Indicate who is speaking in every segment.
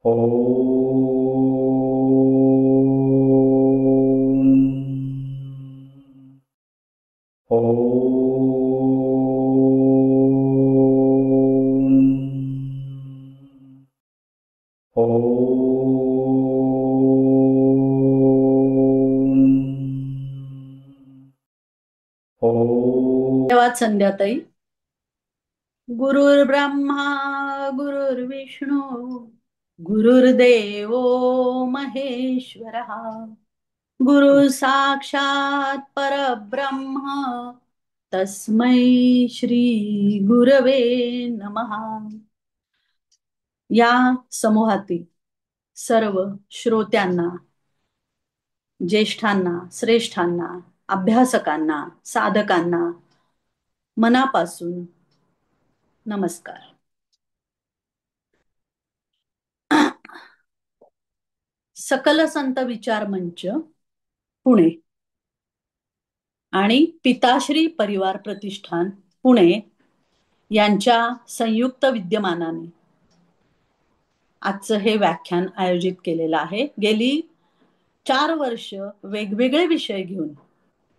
Speaker 1: ॐ
Speaker 2: धन्यवाद संध्याताई. गुरुर्ब्रह्मा गुरुर्विष्णू गुरुर्देव महेश्वरः. गुरु साक्षात परब्रह्म तस्मै श्री गुरवे नमः. या समूहातील सर्व श्रोत्यांना, ज्येष्ठांना, श्रेष्ठांना, अभ्यासकांना, साधकांना मनापासून नमस्कार. सकल संत विचार मंच पुणे आणि पिताश्री परिवार प्रतिष्ठान पुणे यांच्या संयुक्त विद्यमानाने आजचं हे व्याख्यान आयोजित केलेलं आहे. गेली 4 वर्ष वेगवेगळे विषय घेऊन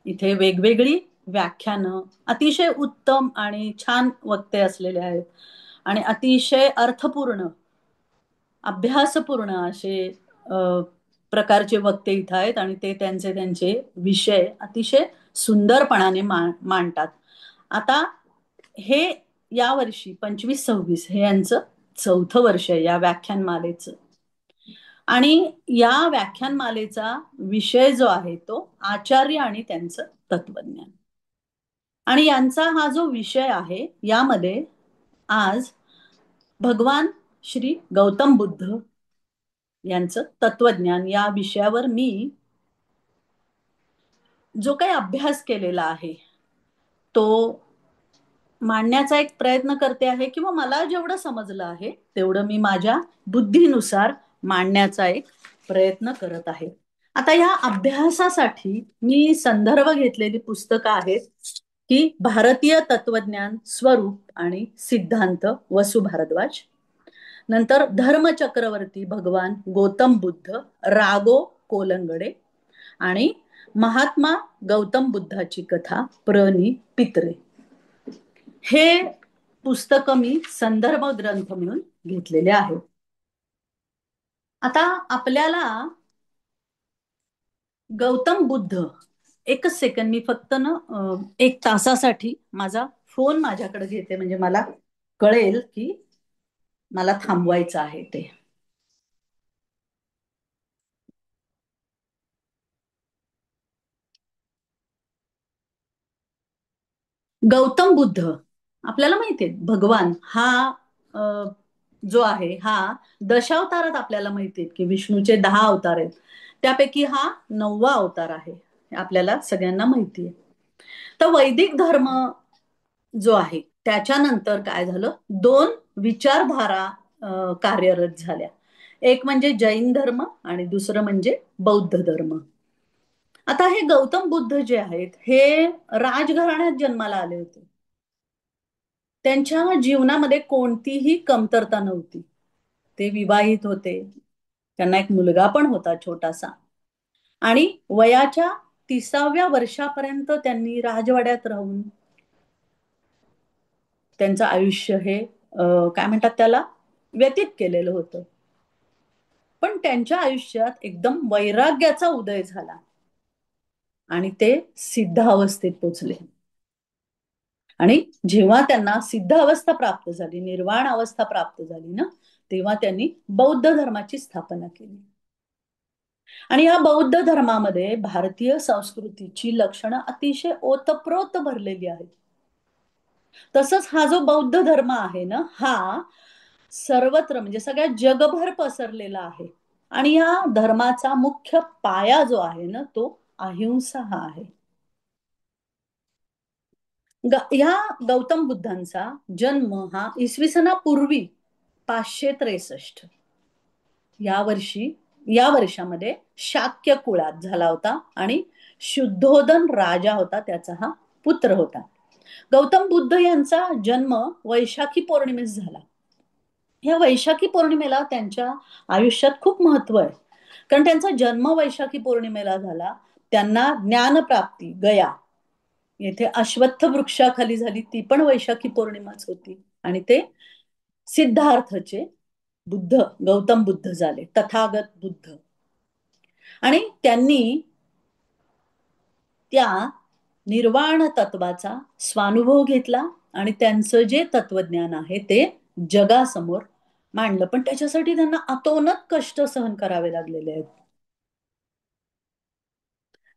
Speaker 2: इथे वेगवेगळी व्याख्यानं अतिशय उत्तम आणि छान वक्ते असलेले आहेत आणि अतिशय अर्थपूर्ण, अभ्यासपूर्ण असे प्रकारचे वक्ते इथं आहेत आणि ते त्यांचे त्यांचे विषय अतिशय सुंदरपणाने मांडतात. आता हे यावर्षी 25-26 हे यांचं 4थं वर्ष आहे या व्याख्यानमालेचं. आणि या व्याख्यानमालेचा विषय जो आहे तो आचार्य आणि त्यांचं तत्वज्ञान. आणि यांचा हा जो विषय आहे यामध्ये आज भगवान श्री गौतम बुद्ध यांचं तत्वज्ञान या विषयावर मी जो काही अभ्यास केलेला आहे तो मांडण्याचा एक प्रयत्न करते आहे, किंवा मला जेवढं समजलं आहे तेवढं मी माझ्या बुद्धीनुसार मांडण्याचा एक प्रयत्न करत आहे. आता या अभ्यासासाठी मी संदर्भ घेतलेली पुस्तकं आहेत की भारतीय तत्वज्ञान स्वरूप आणि सिद्धांत वसु भारद्वाज, नंतर धर्मचक्रवर्ती भगवान गौतम बुद्ध रागो कोलंगडे, आणि महात्मा गौतम बुद्धाची कथा प्र. पित्रे. हे पुस्तक मी संदर्भ ग्रंथ म्हणून घेतलेले आहे. आता आपल्याला गौतम बुद्ध, एकच सेकंड, मी फक्त ना 1 तासासाठी माझा फोन माझ्याकडे घेते म्हणजे मला कळेल की मला थांबवायचं आहे ते. गौतम बुद्ध आपल्याला माहितीये भगवान हा जो आहे हा दशावतारात आपल्याला माहितीये की विष्णूचे 10 अवतार आहेत, त्यापैकी हा 9वा अवतार आहे, आपल्याला सगळ्यांना माहितीये. तर वैदिक धर्म जो आहे त्याच्यानंतर काय झालं, 2 विचारधारा कार्यरत झाल्या. एक म्हणजे जैन धर्म आणि दुसरं म्हणजे बौद्ध धर्म. आता हे गौतम बुद्ध जे आहेत हे राजघराण्यात जन्माला आले होते. त्यांच्या जीवनामध्ये कोणतीही कमतरता नव्हती. ते विवाहित होते, त्यांना एक मुलगा पण होता छोटासा, आणि वयाच्या 30व्या वर्षापर्यंत त्यांनी राजवाड्यात राहून त्यांचं आयुष्य हे काय म्हणतात त्याला व्यतीत केलेलं होतं. पण त्यांच्या आयुष्यात एकदम वैराग्याचा उदय झाला आणि ते सिद्ध अवस्थेत पोचले. आणि जेव्हा त्यांना सिद्ध अवस्था प्राप्त झाली, निर्वाण अवस्था प्राप्त झाली ना, तेव्हा त्यांनी बौद्ध धर्माची स्थापना केली. आणि या बौद्ध धर्मामध्ये भारतीय संस्कृतीची लक्षणं अतिशय ओतप्रोत भरलेली आहेत. तसंच हा जो बौद्ध धर्म आहे ना, हा सर्वत्र म्हणजे सगळ्या जगभर पसरलेला आहे. आणि या धर्माचा मुख्य पाया जो आहे ना तो अहिंसा हा आहे. ह्या गौतम बुद्धांचा जन्म हा इसवी सनापूर्वी 563 या वर्षामध्ये शाक्य कुळात झाला होता आणि शुद्धोदन राजा होता, त्याचा हा पुत्र होता. गौतम बुद्ध यांचा जन्म वैशाखी पौर्णिमेस झाला. ह्या वैशाखी पौर्णिमेला त्यांच्या आयुष्यात खूप महत्व आहे. कारण त्यांचा जन्म वैशाखी पौर्णिमेला झाला. त्यांना ज्ञानप्राप्ती गया येथे अश्वत्थ वृक्षाखाली झाली, ती पण वैशाखी पौर्णिमाच होती. आणि ते सिद्धार्थचे बुद्ध, गौतम बुद्ध झाले, तथागत बुद्ध. आणि त्यांनी त्या निर्वाण तत्वाचा स्वानुभव घेतला आणि त्यांचं जे तत्वज्ञान आहे ते जगासमोर मांडलं. पण त्याच्यासाठी त्यांना अतोनात कष्ट सहन करावे लागलेले आहेत.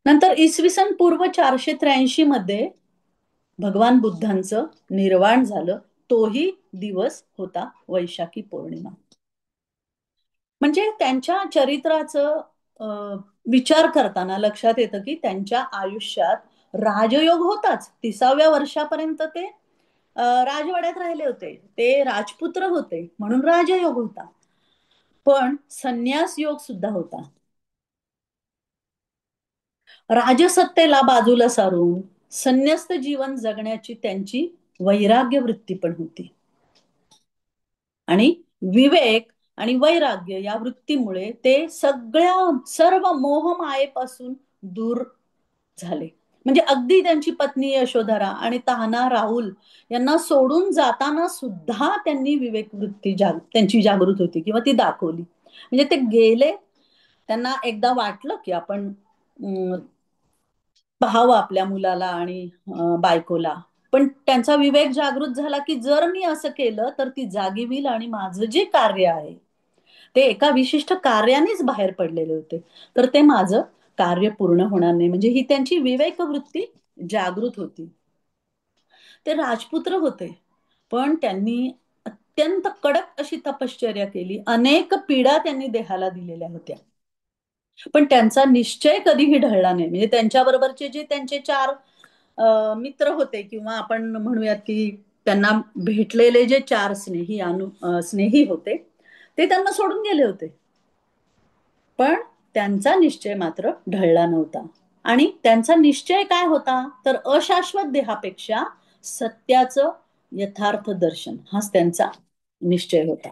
Speaker 2: नंतर इसवी सन पूर्व 483 मध्ये भगवान बुद्धांचं निर्वाण झालं. तोही दिवस होता वैशाखी पौर्णिमा. म्हणजे त्यांच्या चरित्राचं विचार करताना लक्षात येतं की त्यांच्या आयुष्यात राजयोग होताच. 30व्या वर्षापर्यंत ते राजवाड्यात राहिले होते, ते राजपुत्र होते म्हणून राजयोग होता. पण संन्यास योग सुद्धा होता. राजसत्तेला बाजूला सारून संन्यस्त जीवन जगण्याची त्यांची वैराग्य वृत्ती पण होती. आणि विवेक आणि वैराग्य या वृत्तीमुळे ते सर्व मोहमायेपासून दूर झाले. म्हणजे अगदी त्यांची पत्नी यशोधरा आणि तान्हा राहुल यांना सोडून जाताना सुद्धा त्यांनी विवेक वृत्ती त्यांची जागृत होती किंवा ती दाखवली. म्हणजे ते गेले, त्यांना एकदा वाटलं की आपण पाहावं आपल्या मुलाला आणि बायकोला. पण त्यांचा विवेक जागृत झाला की जर मी असं केलं तर ती जागी होईल आणि माझं जे कार्य आहे ते एका विशिष्ट कार्यानेच बाहेर पडलेले होते, तर ते माझं कार्य पूर्ण होणार नाही. म्हणजे ही त्यांची विवेक वृत्ती जागृत होती. ते राजपुत्र होते, पण त्यांनी अत्यंत कडक अशी तपश्चर्या केली. अनेक पीडा त्यांनी देहाला दिलेल्या होत्या, पण त्यांचा निश्चय कधीही ढळला नाही. म्हणजे त्यांच्या बरोबरचे जे त्यांचे चार मित्र होते किंवा आपण म्हणूयात की त्यांना भेटलेले जे चार स्नेही होते ते त्यांना सोडून गेले होते, पण त्यांचा निश्चय मात्र ढळला नव्हता. आणि त्यांचा निश्चय काय होता तर अशाश्वत देहापेक्षा सत्याचं यथार्थ दर्शन हाच त्यांचा निश्चय होता.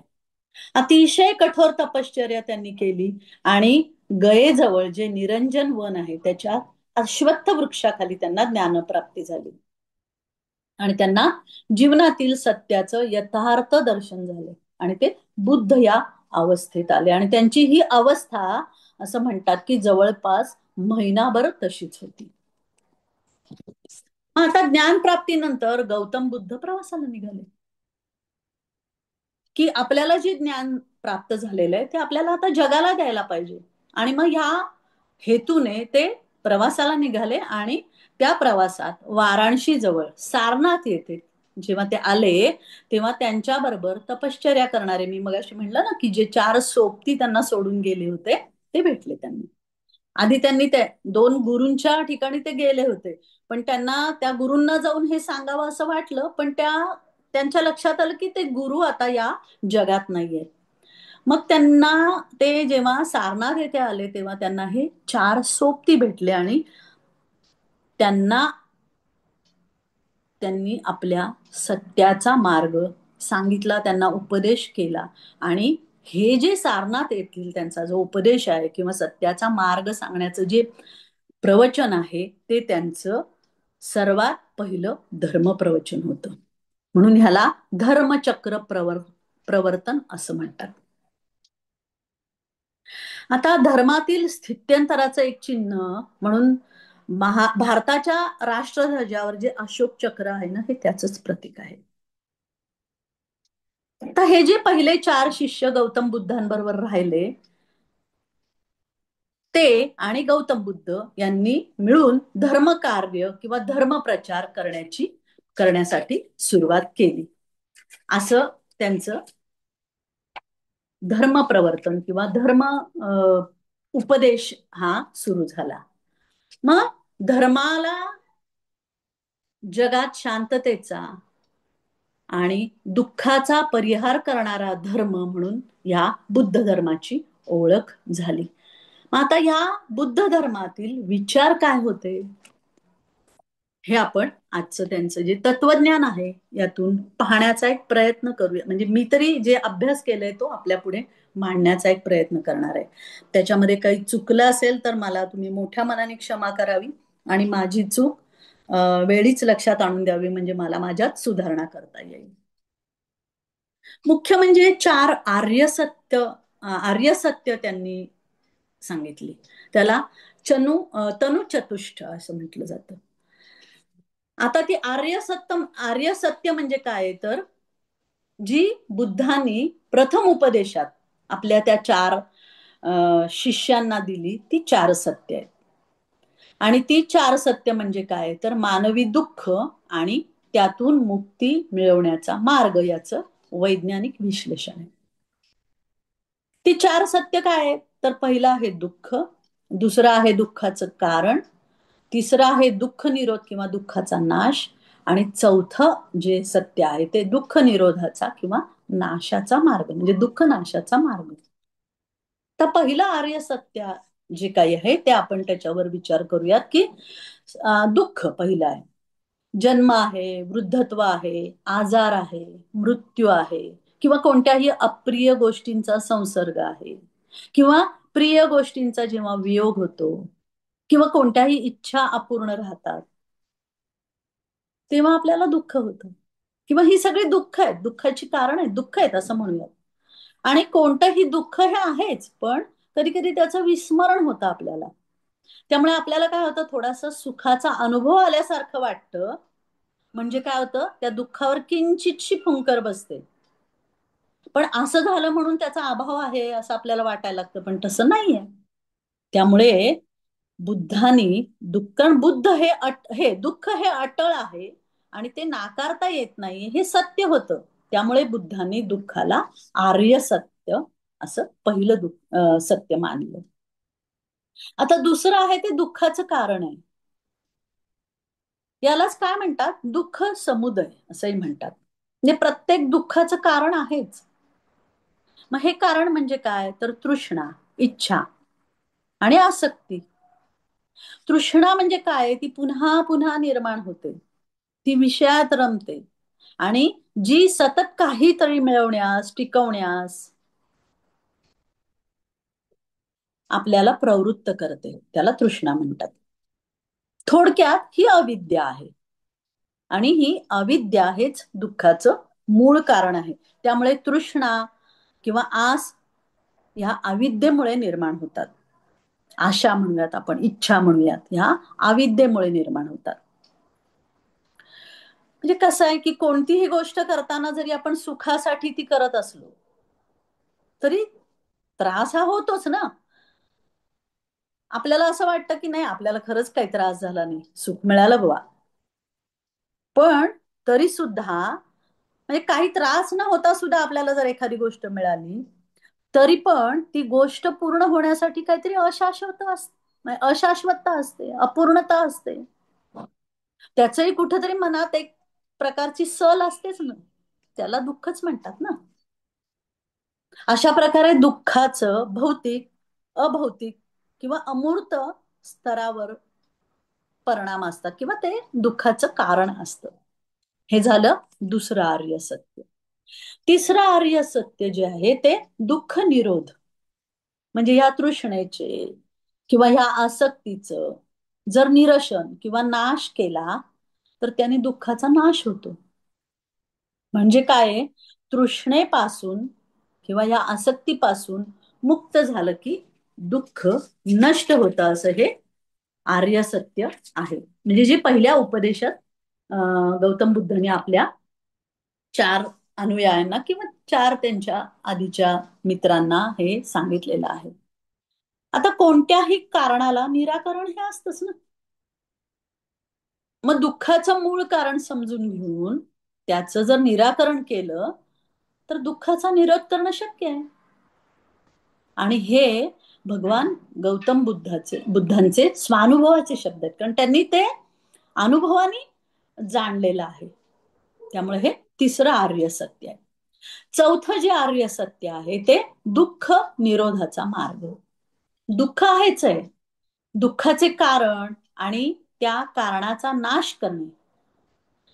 Speaker 2: अतिशय कठोर तपश्चर्या त्यांनी केली आणि गयेजवळ जे निरंजन वन आहे त्याच्या अश्वत्थ वृक्षाखाली त्यांना ज्ञानप्राप्ती झाली आणि त्यांना जीवनातील सत्याचं यथार्थ दर्शन झाले आणि ते बुद्ध या अवस्थेत आले. आणि त्यांची ही अवस्था असं म्हणतात की जवळपास महिनाभर तशीच होती. आता ज्ञानप्राप्तीनंतर गौतम बुद्ध प्रवासाला निघाले की आपल्याला जे ज्ञान प्राप्त झालेलं आहे ते आपल्याला आता जगाला द्यायला पाहिजे. आणि मग ह्या हेतूने ते प्रवासाला निघाले आणि त्या प्रवासात वाराणसी जवळ सारनाथ येथे जेव्हा ते आले तेव्हा त्यांच्या बरोबर तपश्चर्या करणारे, मी मगाशी म्हणलं ना की जे चार सोबती त्यांना सोडून गेले होते ते भेटले त्यांनी. आधी त्यांनी ते दोन गुरूंच्या ठिकाणी ते गेले होते, पण त्यांना त्या गुरूंना जाऊन हे सांगावं असं वाटलं, पण त्यांच्या लक्षात आलं की ते गुरु आता या जगात नाहीये. मग त्यांना ते जेव्हा सारनाथ येथे आले तेव्हा त्यांना हे चार सोबती भेटले आणि त्यांना त्यांनी आपल्या सत्याचा मार्ग सांगितला, त्यांना उपदेश केला. आणि हे जे सारनाथ येथील त्यांचा जो उपदेश आहे किंवा सत्याचा मार्ग सांगण्याचं जे प्रवचन आहे ते त्यांचं सर्वात पहिलं धर्म प्रवचन होतं. म्हणून ह्याला धर्मचक्र प्रवर्तन असं म्हणतात. आता धर्मातील स्थित्यंतराचं एक चिन्ह म्हणून भारताच्या राष्ट्रध्वजावर जे अशोक चक्र आहे ना हे त्याचंच प्रतीक आहे. आता हे जे पहिले चार शिष्य गौतम बुद्धांबरोबर राहिले ते आणि गौतम बुद्ध यांनी मिळून धर्मकार्य किंवा धर्मप्रचार करण्यासाठी सुरुवात केली. असं त्यांचं धर्म प्रवर्तन किंवा धर्म उपदेश हा सुरू झाला. मग धर्माला जगात शांततेचा आणि दुःखाचा परिहार करणारा धर्म म्हणून या बुद्ध धर्माची ओळख झाली. आता या बुद्ध धर्मातील विचार काय होते हे आपण आजचं त्यांचं जे तत्वज्ञान आहे यातून पाहण्याचा एक प्रयत्न करूया. म्हणजे मी तरी जे अभ्यास केलाय तो आपल्या पुढे मांडण्याचा एक प्रयत्न करणार आहे. त्याच्यामध्ये काही चुकलं असेल तर मला तुम्ही मोठ्या मनाने क्षमा करावी आणि माझी चूक वेळीच लक्षात आणून द्यावी, म्हणजे मला माझ्यात सुधारणा करता येईल. मुख्य म्हणजे चार आर्य सत्य त्यांनी सांगितली. त्याला तनु चतुष्ट असं म्हटलं जातं. आता ती आर्य सत्य म्हणजे काय, तर जी बुद्धांनी प्रथम उपदेशात आपल्या त्या चार शिष्यांना दिली ती चार सत्य आहेत. आणि ती चार सत्य म्हणजे काय, तर मानवी दुःख आणि त्यातून मुक्ती मिळवण्याचा मार्ग, याचं वैज्ञानिक विश्लेषण आहे. ती चार सत्य काय आहेत, तर पहिलं आहे दुःख, दुसरं आहे दुःखाचं कारण, तिसरं आहे दुःख निरोध किंवा दुःखाचा नाश, आणि चौथं जे सत्य आहे ते दुःख निरोधाचा किंवा नाशाचा मार्ग, म्हणजे दुःख नाशाचा मार्ग. तर पहिलं आर्य सत्य जे काही आहे ते आपण त्याच्यावर विचार करूयात, की दुःख पहिलं आहे. जन्म आहे, वृद्धत्व आहे, आजार आहे, मृत्यू आहे, किंवा कोणत्याही अप्रिय गोष्टींचा संसर्ग आहे, किंवा प्रिय गोष्टींचा जेव्हा वियोग होतो, किंवा कोणत्याही इच्छा अपूर्ण राहतात, तेव्हा आपल्याला दुःख होतं. किंवा ही सगळी दुःख आहेत, दुःखाची कारण आहेत, दुःख आहेत असं म्हणूयात. आणि कोणतंही दुःख हे आहेच, पण कधी कधी त्याचं विस्मरण होतं आपल्याला. त्यामुळे आपल्याला काय होतं, थोडासा सुखाचा अनुभव आल्यासारखं वाटतं. म्हणजे काय होतं, त्या दुःखावर किंचितशी फुंकर बसते. पण असं झालं म्हणून त्याचा अभाव आहे असं आपल्याला वाटायला लागतं, पण तसं नाहीये. त्यामुळे बुद्धांनी दुःख, बुद्ध हे दुःख हे अटळ आहे आणि ते नाकारता येत नाही हे सत्य होतं. त्यामुळे बुद्धांनी दुःखाला आर्य सत्य असं पहिलं सत्य मानलं. आता दुसरं आहे ते दुःखाचं कारण आहे. यालाच काय म्हणतात, दुःख समुदय असंही म्हणतात. म्हणजे प्रत्येक दुःखाचं कारण आहेच. मग हे कारण म्हणजे काय, तर तृष्णा, इच्छा आणि आसक्ती. तृष्णा म्हणजे काय, ती पुन्हा पुन्हा निर्माण होते, ती विषयात रमते आणि जी सतत काहीतरी मिळवण्यास, टिकवण्यास आपल्याला प्रवृत्त करते, त्याला तृष्णा म्हणतात. थोडक्यात ही अविद्या आहे. आणि ही अविद्या हेच दुःखाचं मूळ कारण आहे. त्यामुळे तृष्णा किंवा आस ह्या अविद्येमुळे निर्माण होतात. आशा म्हणूयात आपण, इच्छा म्हणूयात, ह्या अविद्येमुळे निर्माण होतात. म्हणजे कसं आहे, की कोणतीही गोष्ट करताना जरी आपण सुखासाठी ती करत असलो तरी त्रास हा होतोच ना. आपल्याला असं वाटतं की नाही, आपल्याला खरंच काही त्रास झाला नाही, सुख मिळालं बुवा. पण तरी सुद्धा, म्हणजे काही त्रास न होता सुद्धा आपल्याला जर एखादी गोष्ट मिळाली, तरी पण ती गोष्ट पूर्ण होण्यासाठी काहीतरी अशाश्वतता असते, अपूर्णता असते. त्याचंही कुठेतरी मनात एक प्रकारची सल असतेच ना, त्याला दुःखच म्हणतात ना. अशा प्रकारे दुःखाचं भौतिक, अभौतिक किंवा अमूर्त स्तरावर परिणाम असतात, किंवा ते दुःखाचं कारण असतं. हे झालं दुसरं आर्य सत्य. तिसरं आर्य सत्य जे आहे ते दुःख निरोध, म्हणजे ह्या तृष्णेचे किंवा ह्या आसक्तीचं जर निरसन किंवा नाश केला तर त्याने दुःखाचा नाश होतो. म्हणजे काय, तृष्णेपासून किंवा या आसक्तीपासून मुक्त झालं की दुःख नष्ट होतं, असं हे आर्य सत्य आहे. म्हणजे जे पहिल्या उपदेशात गौतम बुद्धांनी आपल्या चार अनुयायांना किंवा चार त्यांच्या आधीच्या मित्रांना हे सांगितलेलं आहे. आता कोणत्याही कारणाला निराकरण हे असतंच ना. मग दुःखाचं मूळ कारण समजून घेऊन त्याचं जर निराकरण केलं तर दुःखाचा निरोध करणं शक्य आहे. आणि हे भगवान गौतम बुद्धांचे स्वानुभवाचे शब्द आहेत, कारण त्यांनी ते अनुभवाने जाणलेलं आहे. त्यामुळे हे तिसरं आर्य सत्य आहे. चौथं जे आर्य सत्य आहे ते दुःख निरोधाचा मार्ग. दुःख आहेच आहे, दुःखाचे कारण आणि त्या कारणाचा नाश करणे,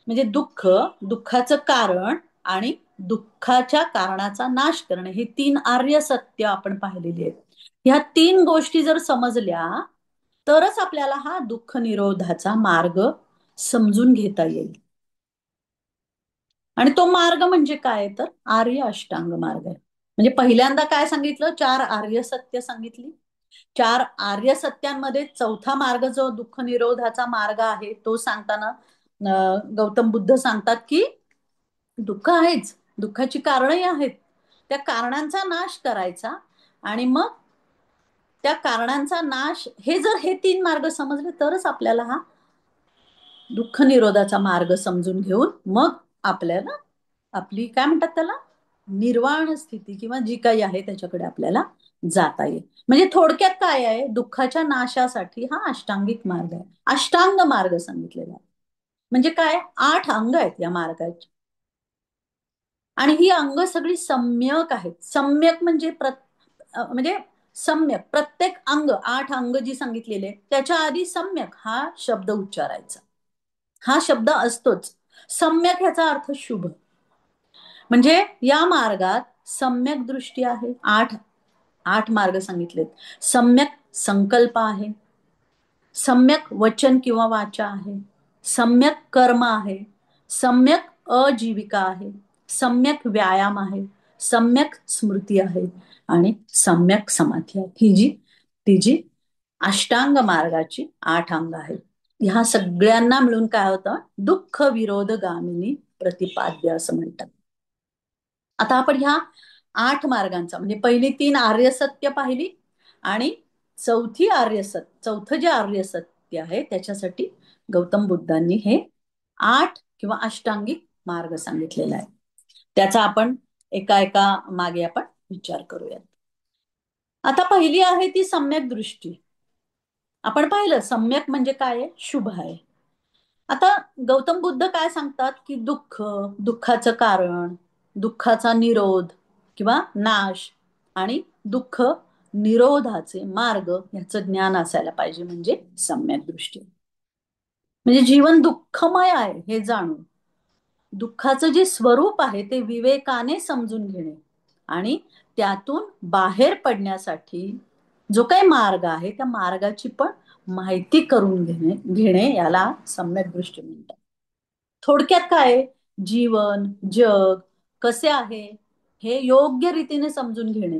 Speaker 2: म्हणजे दुःख, दुःखाचं कारण आणि दुःखाच्या कारणाचा नाश करणे, हे तीन आर्य सत्य आपण पाहिलेली आहेत. ह्या तीन गोष्टी जर समजल्या तरच आपल्याला हा दुःख निरोधाचा मार्ग समजून घेता येईल. आणि तो मार्ग म्हणजे काय, तर आर्य अष्टांग मार्ग आहे. म्हणजे पहिल्यांदा काय सांगितलं, चार आर्य सत्य सांगितली. चार आर्य सत्यांमध्ये चौथा मार्ग जो दुःख निरोधाचा मार्ग आहे तो सांगताना गौतम बुद्ध सांगतात की दुःख आहेच, दुःखाची कारणही आहेत, त्या कारणांचा नाश करायचा. आणि मग त्या कारणांचा नाश, हे जर हे तीन मार्ग समजले तरच आपल्याला हा दुःख निरोधाचा मार्ग समजून घेऊन मग आपल्याला आपली काय म्हणतात त्याला, निर्वाण स्थिती किंवा जी काही आहे त्याच्याकडे आपल्याला जाता येईल. म्हणजे थोडक्यात काय आहे, दुःखाच्या नाशासाठी हा अष्टांगिक मार्ग आहे, अष्टांग मार्ग सांगितलेला आहे. म्हणजे काय, 8 अंग आहेत या मार्गाची. आणि ही अंग सगळी सम्यक आहेत. सम्यक म्हणजे म्हणजे सम्यक, प्रत्येक अंग, 8 अंग जी सांगितलेले त्याच्या आधी सम्यक हा शब्द उच्चारायचा. हा शब्द असतोच. सम्यक ह्याचा अर्थ शुभ. म्हणजे या मार्गात सम्यक दृष्टी आहे. आठ मार्ग सांगितलेत. सम्यक संकल्प आहे, सम्यक वचन किंवा वाचा आहे, सम्यक कर्म आहे, सम्यक अजीविका आहे, सम्यक व्यायाम आहे, सम्यक स्मृती आहे आणि सम्यक समाधी आहे. ती जी अष्टांग मार्गाची 8 अंग आहेत. ह्या सगळ्यांना मिळून काय होतं, दुःख विरोधगामिनी प्रतिपाद्य असं म्हणतात. आता आपण ह्या 8 मार्गांचा, म्हणजे पहिली 3 आर्य सत्य पाहिली आणि चौथं जे आर्य सत्य आहे त्याच्यासाठी गौतम बुद्धांनी हे 8 किंवा अष्टांगिक मार्ग सांगितलेला आहे. त्याचा आपण एका एका मागे आपण विचार करूयात. आता पहिली आहे ती सम्यक दृष्टी. आपण पाहिलं सम्यक म्हणजे काय आहे, शुभ आहे. आता गौतम बुद्ध काय सांगतात की दुःख, दुःखाचं कारण, दुःखाचा निरोध किंवा नाश आणि दुःख निरोधाचे मार्ग याचं ज्ञान असायला पाहिजे, म्हणजे सम्यक दृष्टी. म्हणजे जीवन दुःखमय आहे हे जाणून दुःखाचं जे स्वरूप आहे ते विवेकाने समजून घेणे आणि त्यातून बाहेर पडण्यासाठी जो काही मार्ग आहे त्या मार्गाची पण माहिती करून घेणे याला सम्यक दृष्टी म्हणतात. थोडक्यात काय, जीवन जग कसे आहे हे योग्य रीतीने समजून घेणे,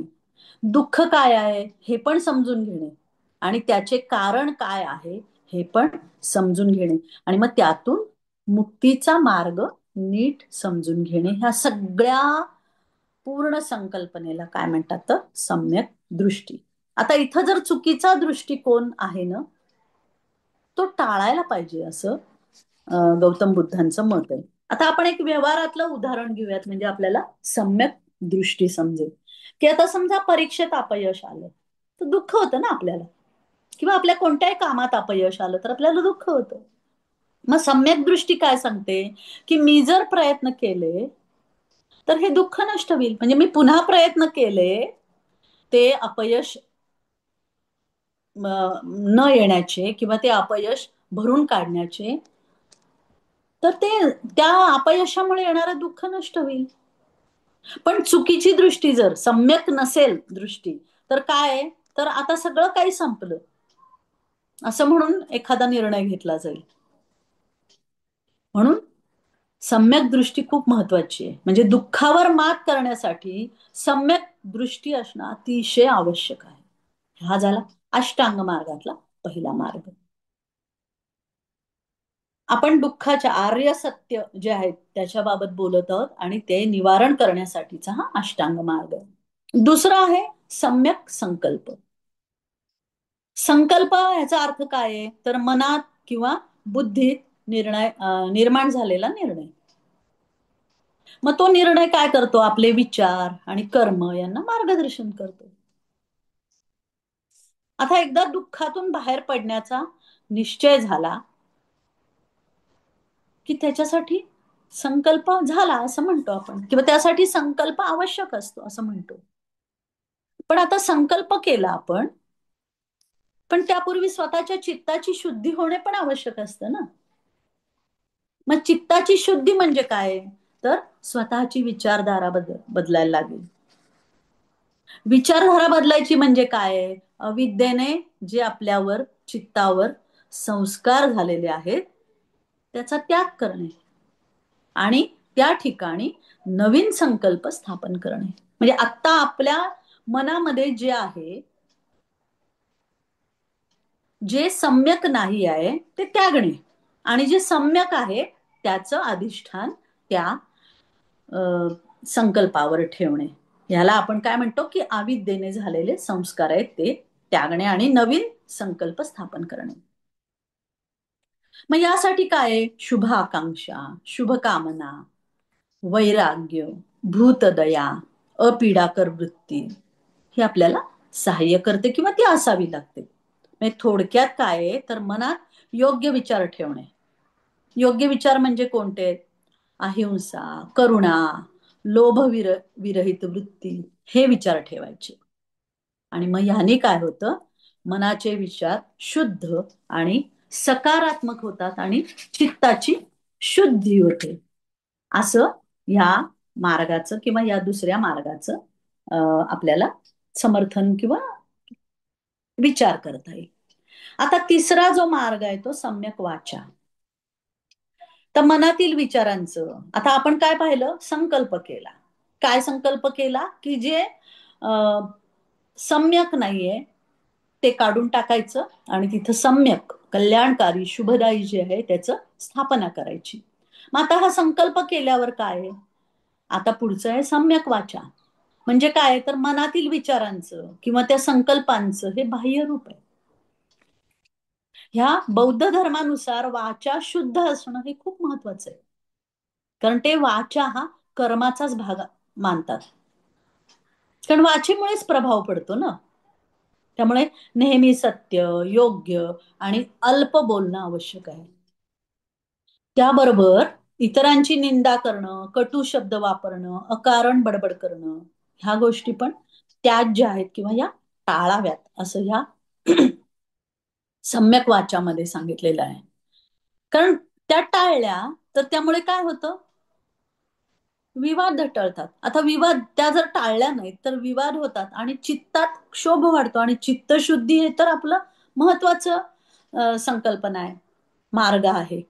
Speaker 2: दुःख काय आहे हे पण समजून घेणे आणि त्याचे कारण काय आहे हे पण समजून घेणे आणि मग त्यातून मुक्तीचा मार्ग नीट समजून घेणे, ह्या सगळ्या पूर्ण संकल्पनेला काय म्हणतात, तर सम्यक दृष्टी. आता इथं जर चुकीचा दृष्टिकोन आहे ना तो टाळायला पाहिजे असं गौतम बुद्धांचं मत आहे. आता आपण एक व्यवहारातलं उदाहरण घेऊयात म्हणजे आपल्याला सम्यक दृष्टी समजेल. की आता समजा परीक्षेत अपयश आलं तर दुःख होतं ना आपल्याला, किंवा आपल्या कोणत्याही कामात अपयश आलं तर आपल्याला दुःख होतं. मग सम्यक दृष्टी काय सांगते की मी जर प्रयत्न केले तर हे दुःख नष्ट होईल. म्हणजे मी पुन्हा प्रयत्न केले ते अपयश न येण्याचे किंवा ते अपयश भरून काढण्याचे, तर ते त्या अपयशामुळे येणारं दुःख नष्ट होईल. पण चुकीची दृष्टी जर सम्यक नसेल दृष्टी तर काय आहे, तर आता सगळं काही संपलं असं म्हणून एखादा निर्णय घेतला जाईल. म्हणून सम्यक दृष्टी खूप महत्वाची आहे. म्हणजे दुःखावर मात करण्यासाठी सम्यक दृष्टी असणं अतिशय आवश्यक आहे. हा झाला अष्टांग मार्गातला पहिला मार्ग. आपण दुःखाच्या आर्य सत्य जे आहेत त्याच्याबाबत बोलत आहोत आणि ते निवारण करण्यासाठीचा हा अष्टांग मार्ग आहे. दुसरा आहे सम्यक संकल्प. संकल्प याचा अर्थ काय आहे, तर मनात किंवा बुद्धीत निर्माण झालेला निर्णय. मग तो निर्णय काय करतो, आपले विचार आणि कर्म यांना मार्गदर्शन करतो. आता एकदा दुःखातून बाहेर पडण्याचा निश्चय झाला की त्याच्यासाठी संकल्प झाला असं म्हणतो आपण, किंवा त्यासाठी संकल्प आवश्यक असतो असं म्हणतो. पण आता संकल्प केला आपण, पण त्यापूर्वी स्वतःच्या चित्ताची शुद्धी होणे पण आवश्यक असतं ना. मग चित्ताची शुद्धी म्हणजे काय? तर स्वतःची विचारधारा बदलायला लागेल. विचारधारा बदलायची म्हणजे काय? अविद्येने जे आपल्यावर, चित्तावर संस्कार झालेले आहेत त्याचा त्याग करणे आणि त्या ठिकाणी नवीन संकल्प स्थापन करणे. म्हणजे आता आपल्या मनामध्ये जे आहे, जे सम्यक नाही आहे ते त्यागणे आणि जे सम्यक आहे त्याचं अधिष्ठान त्या संकल्पावर ठेवणे. ह्याला आपण काय म्हणतो की अविद्येने झालेले संस्कार आहेत ते त्यागणे आणि नवीन संकल्प स्थापन करणे. मग यासाठी काय? शुभ आकांक्षा, शुभकामना, वैराग्य, भूतदया, अपीडाकर वृत्ती ही आपल्याला सहाय्य करते किंवा ती असावी लागते. म्हणजे थोडक्यात काय आहे तर मनात योग्य विचार ठेवणे. योग्य विचार म्हणजे कोणते? अहिंसा, करुणा, विरहित वृत्ती हे विचार ठेवायचे. आणि मग ह्याने काय होतं? मनाचे विचार शुद्ध आणि सकारात्मक होतात आणि चित्ताची शुद्धी होते. असं ह्या मार्गाचं किंवा या दुसऱ्या मार्गाचं आपल्याला समर्थन किंवा विचार करता येईल. आता तिसरा जो मार्ग आहे तो सम्यक वाचा. तर मनातील विचारांचं आता आपण काय पाहिलं? संकल्प केला. काय संकल्प केला? की जे सम्यक नाहीये ते काढून टाकायचं आणि तिथं सम्यक, कल्याणकारी, शुभदायी जे आहे त्याचं स्थापना करायची. मग आता हा संकल्प केल्यावर काय आहे? आता पुढचं आहे सम्यक वाचा. म्हणजे काय? तर मनातील विचारांचं किंवा त्या संकल्पांचं हे बाह्य रूप आहे. ह्या बौद्ध धर्मानुसार वाचा शुद्ध असणं हे खूप महत्वाचं आहे. कारण ते वाचा हा कर्माचाच भाग मानतात. कारण वाचेमुळेच प्रभाव पडतो ना. त्यामुळे नेहमी सत्य, योग्य आणि अल्प बोलणं आवश्यक आहे. त्याबरोबर इतरांची निंदा करणं, कटू शब्द वापरणं, अकारण बडबड करणं ह्या गोष्टी पण त्याज्य आहेत किंवा या टाळाव्यात असं ह्या सम्यक वाचामध्ये सांगितलेलं आहे. कारण त्या टाळल्या तर त्यामुळे काय होतं? विवाद टळतात. आता विवाद त्या जर टाळल्या नाहीत तर विवाद होतात आणि चित्तात क्षोभ वाढतो आणि चित्तशुद्धी हे तर आपलं महत्वाचं संकल्पना आहे, मार्ग आहे.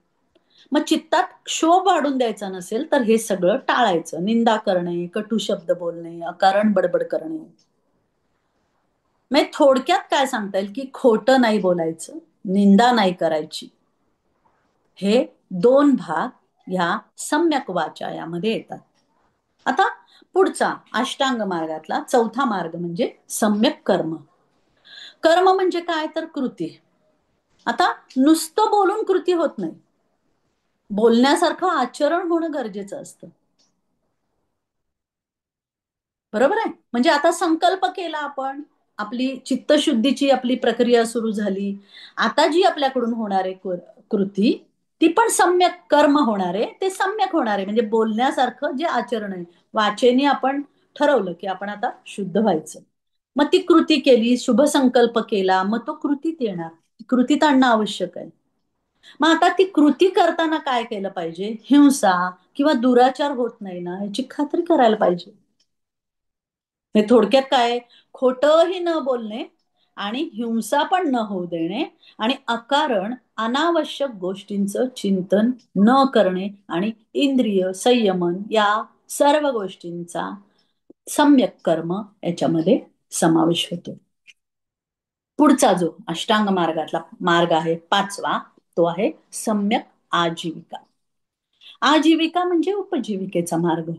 Speaker 2: मग चित्तात क्षोभ वाढून द्यायचा नसेल तर हे सगळं टाळायचं. निंदा करणे, कटू शब्द बोलणे, अकारण बडबड करणे. म्हणजे थोडक्यात काय सांगता येईल की खोटं नाही बोलायचं, निंदा नाही करायची. हे दोन भाग ह्या सम्यक वाचा यामध्ये येतात. आता पुढचा अष्टांग मार्गातला चौथा मार्ग म्हणजे सम्यक कर्म. कर्म म्हणजे काय? तर कृती. आता नुसतं बोलून कृती होत नाही. बोलण्यासारखं आचरण होणं गरजेचं असतं. बरोबर आहे? म्हणजे आता संकल्प केला आपण, आपली चित्तशुद्धीची आपली प्रक्रिया सुरू झाली. आता जी आपल्याकडून होणारे कृती ती पण सम्यक कर्म होणारे, ते सम्यक होणारे म्हणजे बोलण्यासारखं जे आचरण आहे. वाचेने आपण ठरवलं की आपण आता शुद्ध व्हायचं. मग ती कृती केली, शुभ संकल्प केला, मग तो कृतीत येणार. कृतीत आणणं आवश्यक आहे. मग आता ती कृती करताना काय केलं पाहिजे? हिंसा किंवा दुराचार होत नाही ना याची खात्री करायला पाहिजे. हे थोडक्यात काय? खोटंही न बोलणे आणि हिंसा पण न होऊ देणे आणि अकारण अनावश्यक गोष्टींचं चिंतन न करणे आणि इंद्रिय संयमन या सर्व गोष्टींचा सम्यक कर्म याच्यामध्ये समावेश होतो. पुढचा जो अष्टांग मार्गातला मार्ग आहे पाचवा, तो आहे सम्यक आजीविका. आजीविका म्हणजे उपजीविकेचा मार्ग.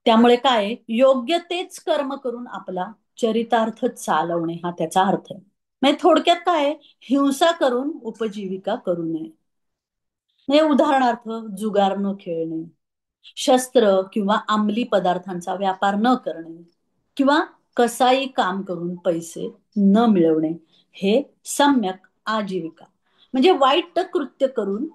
Speaker 2: त्यामुळे काय? योग्य तेच कर्म करून आपला चरितार्थ चालवणे हा त्याचा अर्थ आहे. म्हणजे थोडक्यात काय? हिंसा करून उपजीविका करू नये. म्हणजे उदाहरणार्थ जुगार न खेळणे, शस्त्र किंवा अंमली पदार्थांचा व्यापार न करणे किंवा कसाई काम करून पैसे न मिळवणे हे सम्यक आजीविका. म्हणजे वाईट कृत्य करून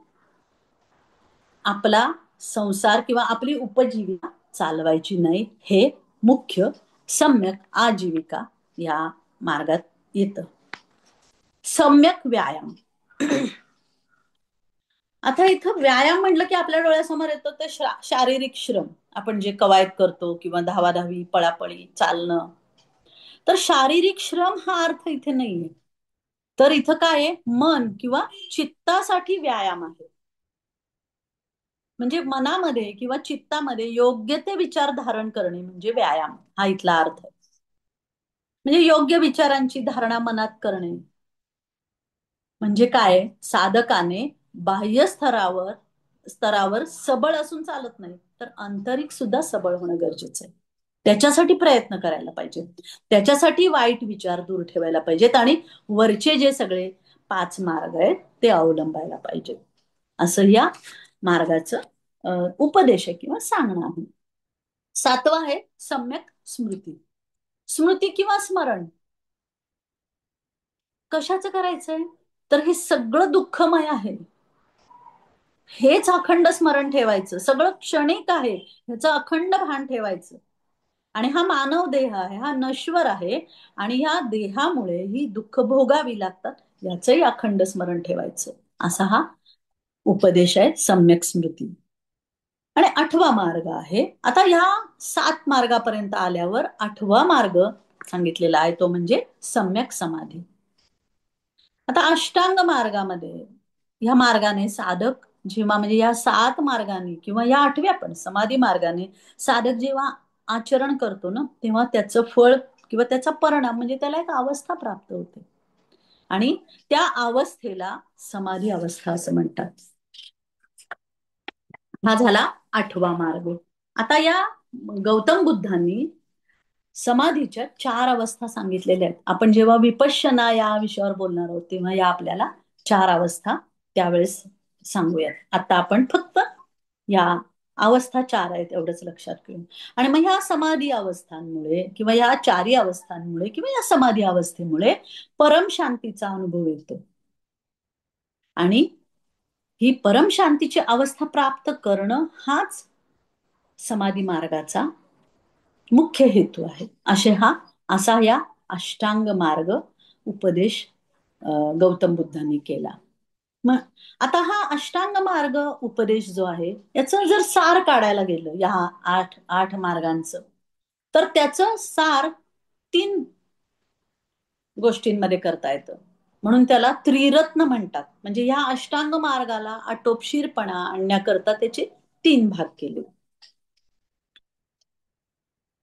Speaker 2: आपला संसार किंवा आपली उपजीविका चालवायची नाही, हे मुख्य सम्यक आजीविका या मार्गात येतं. सम्यक व्यायाम. आता इथं व्यायाम म्हटलं की आपल्या डोळ्यासमोर येतो ते शारीरिक श्रम. आपण जे कवायत करतो किंवा धावाधावी, पळापळी, चालणं. तर शारीरिक श्रम हा अर्थ इथे नाहीये. तर इथं काय आहे, मन किंवा चित्तासाठी व्यायाम आहे. म्हणजे मनामध्ये किंवा चित्तामध्ये योग्य ते विचार धारण करणे म्हणजे व्यायाम, हा इथला अर्थ आहे. म्हणजे योग्य विचारांची धारणा मनात करणे म्हणजे काय, साधकाने बाह्य स्तरावर सबळ असून चालत नाही, तर आंतरिक सुद्धा सबळ होणं गरजेचं आहे. त्याच्यासाठी प्रयत्न करायला पाहिजे. त्याच्यासाठी वाईट विचार दूर ठेवायला पाहिजेत आणि वरचे जे सगळे 5 मार्ग आहेत ते अवलंबायला पाहिजेत. असं या मार्गाचं उपदेश आहे किंवा सांगणं आहे. 7वं आहे सम्यक स्मृती. स्मृती किंवा स्मरण कशाचं करायचंय? तर हे सगळं दुःखमय आहे. हेच अखंड स्मरण ठेवायचं. सगळं क्षणिक आहे. ह्याचं अखंड भान ठेवायचं. आणि हा मानव देह आहे, हा नश्वर आहे आणि ह्या देहामुळे ही दुःख भोगावी लागतात. याचंही अखंड स्मरण ठेवायचं. असा हा उपदेश आहे सम्यक स्मृती. आणि 8वा मार्ग आहे. आता ह्या 7 मार्गापर्यंत आल्यावर 8वा मार्ग सांगितलेला आहे तो म्हणजे सम्यक समाधी. आता अष्टांग मार्गामध्ये ह्या मार्गाने साधक जेव्हा म्हणजे या 7 मार्गाने किंवा या 8व्या पण समाधी मार्गाने साधक जेव्हा आचरण करतो ना, तेव्हा त्याचं फळ किंवा त्याचा परिणाम म्हणजे त्याला एक अवस्था प्राप्त होते आणि त्या अवस्थेला समाधी अवस्था असं म्हणतात. हा झाला 8वा मार्ग. आता या गौतम बुद्धांनी समाधीच्या 4 अवस्था सांगितलेल्या आहेत. आपण जेव्हा विपश्यना या विषयावर बोलणार आहोत तेव्हा या आपल्याला 4 अवस्था त्यावेळेस सांगूयात. आता आपण फक्त या अवस्था 4 आहेत एवढंच लक्षात घेऊ. आणि मग ह्या समाधी अवस्थांमुळे किंवा या 4ही अवस्थांमुळे किंवा या समाधी अवस्थेमुळे परम शांतीचा अनुभव येतो. आणि ही परम शांतीची अवस्था प्राप्त करणं हाच समाधी मार्गाचा मुख्य हेतू आहे. असा या अष्टांग मार्ग उपदेश गौतम बुद्धांनी केला. मग आता हा अष्टांग मार्ग उपदेश जो आहे याचं जर सार काढायला गेलं या आठ मार्गांचं, तर त्याचं सार 3 गोष्टींमध्ये करता येतं. म्हणून त्याला त्रिरत्न म्हणतात. म्हणजे या अष्टांग मार्गाला आटोपशीरपणा आणण्याकरता त्याचे 3 भाग केले.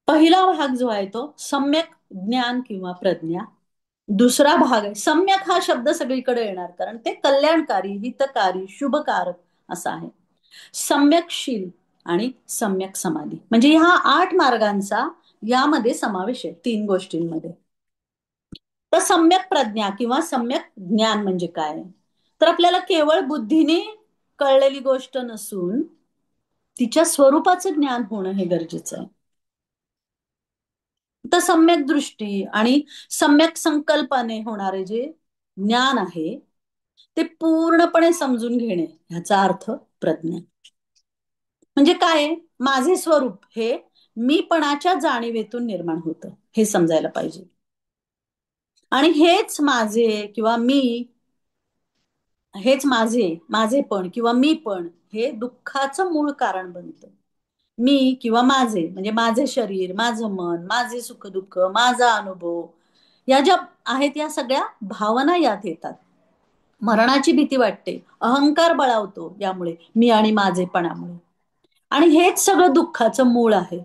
Speaker 2: पहिला भाग जो आहे तो सम्यक ज्ञान किंवा प्रज्ञा. दुसरा भाग आहे सम्यक, हा शब्द सगळीकडे येणार कारण ते कल्याणकारी, हितकारी, शुभकारक असा आहे. सम्यकशील आणि सम्यक समाधी म्हणजे ह्या 8 मार्गांचा यामध्ये समावेश आहे 3 गोष्टींमध्ये. तर सम्यक प्रज्ञा किंवा सम्यक ज्ञान म्हणजे काय, तर आपल्याला केवळ बुद्धीने कळलेली गोष्ट नसून तिच्या स्वरूपाचं ज्ञान होणं हे गरजेचं आहे. तर सम्यक दृष्टी आणि सम्यक संकल्पाने होणारे जे ज्ञान आहे ते पूर्णपणे समजून घेणे ह्याचा अर्थ प्रज्ञा. म्हणजे काय, माझे स्वरूप हे मीपणाच्या जाणीवेतून निर्माण होतं हे समजायला पाहिजे. आणि हेच माझेपण किंवा मी पण हे दुःखाचं मूळ कारण बनतं. मी किंवा माझे म्हणजे माझे शरीर, माझं मन, माझे सुखदुःख, माझा अनुभव या ज्या आहेत या सगळ्या भावना यात येतात. मरणाची भीती वाटते, अहंकार बळावतो यामुळे, मी आणि माझेपणामुळे. आणि हेच सगळं दुःखाचं मूळ आहे.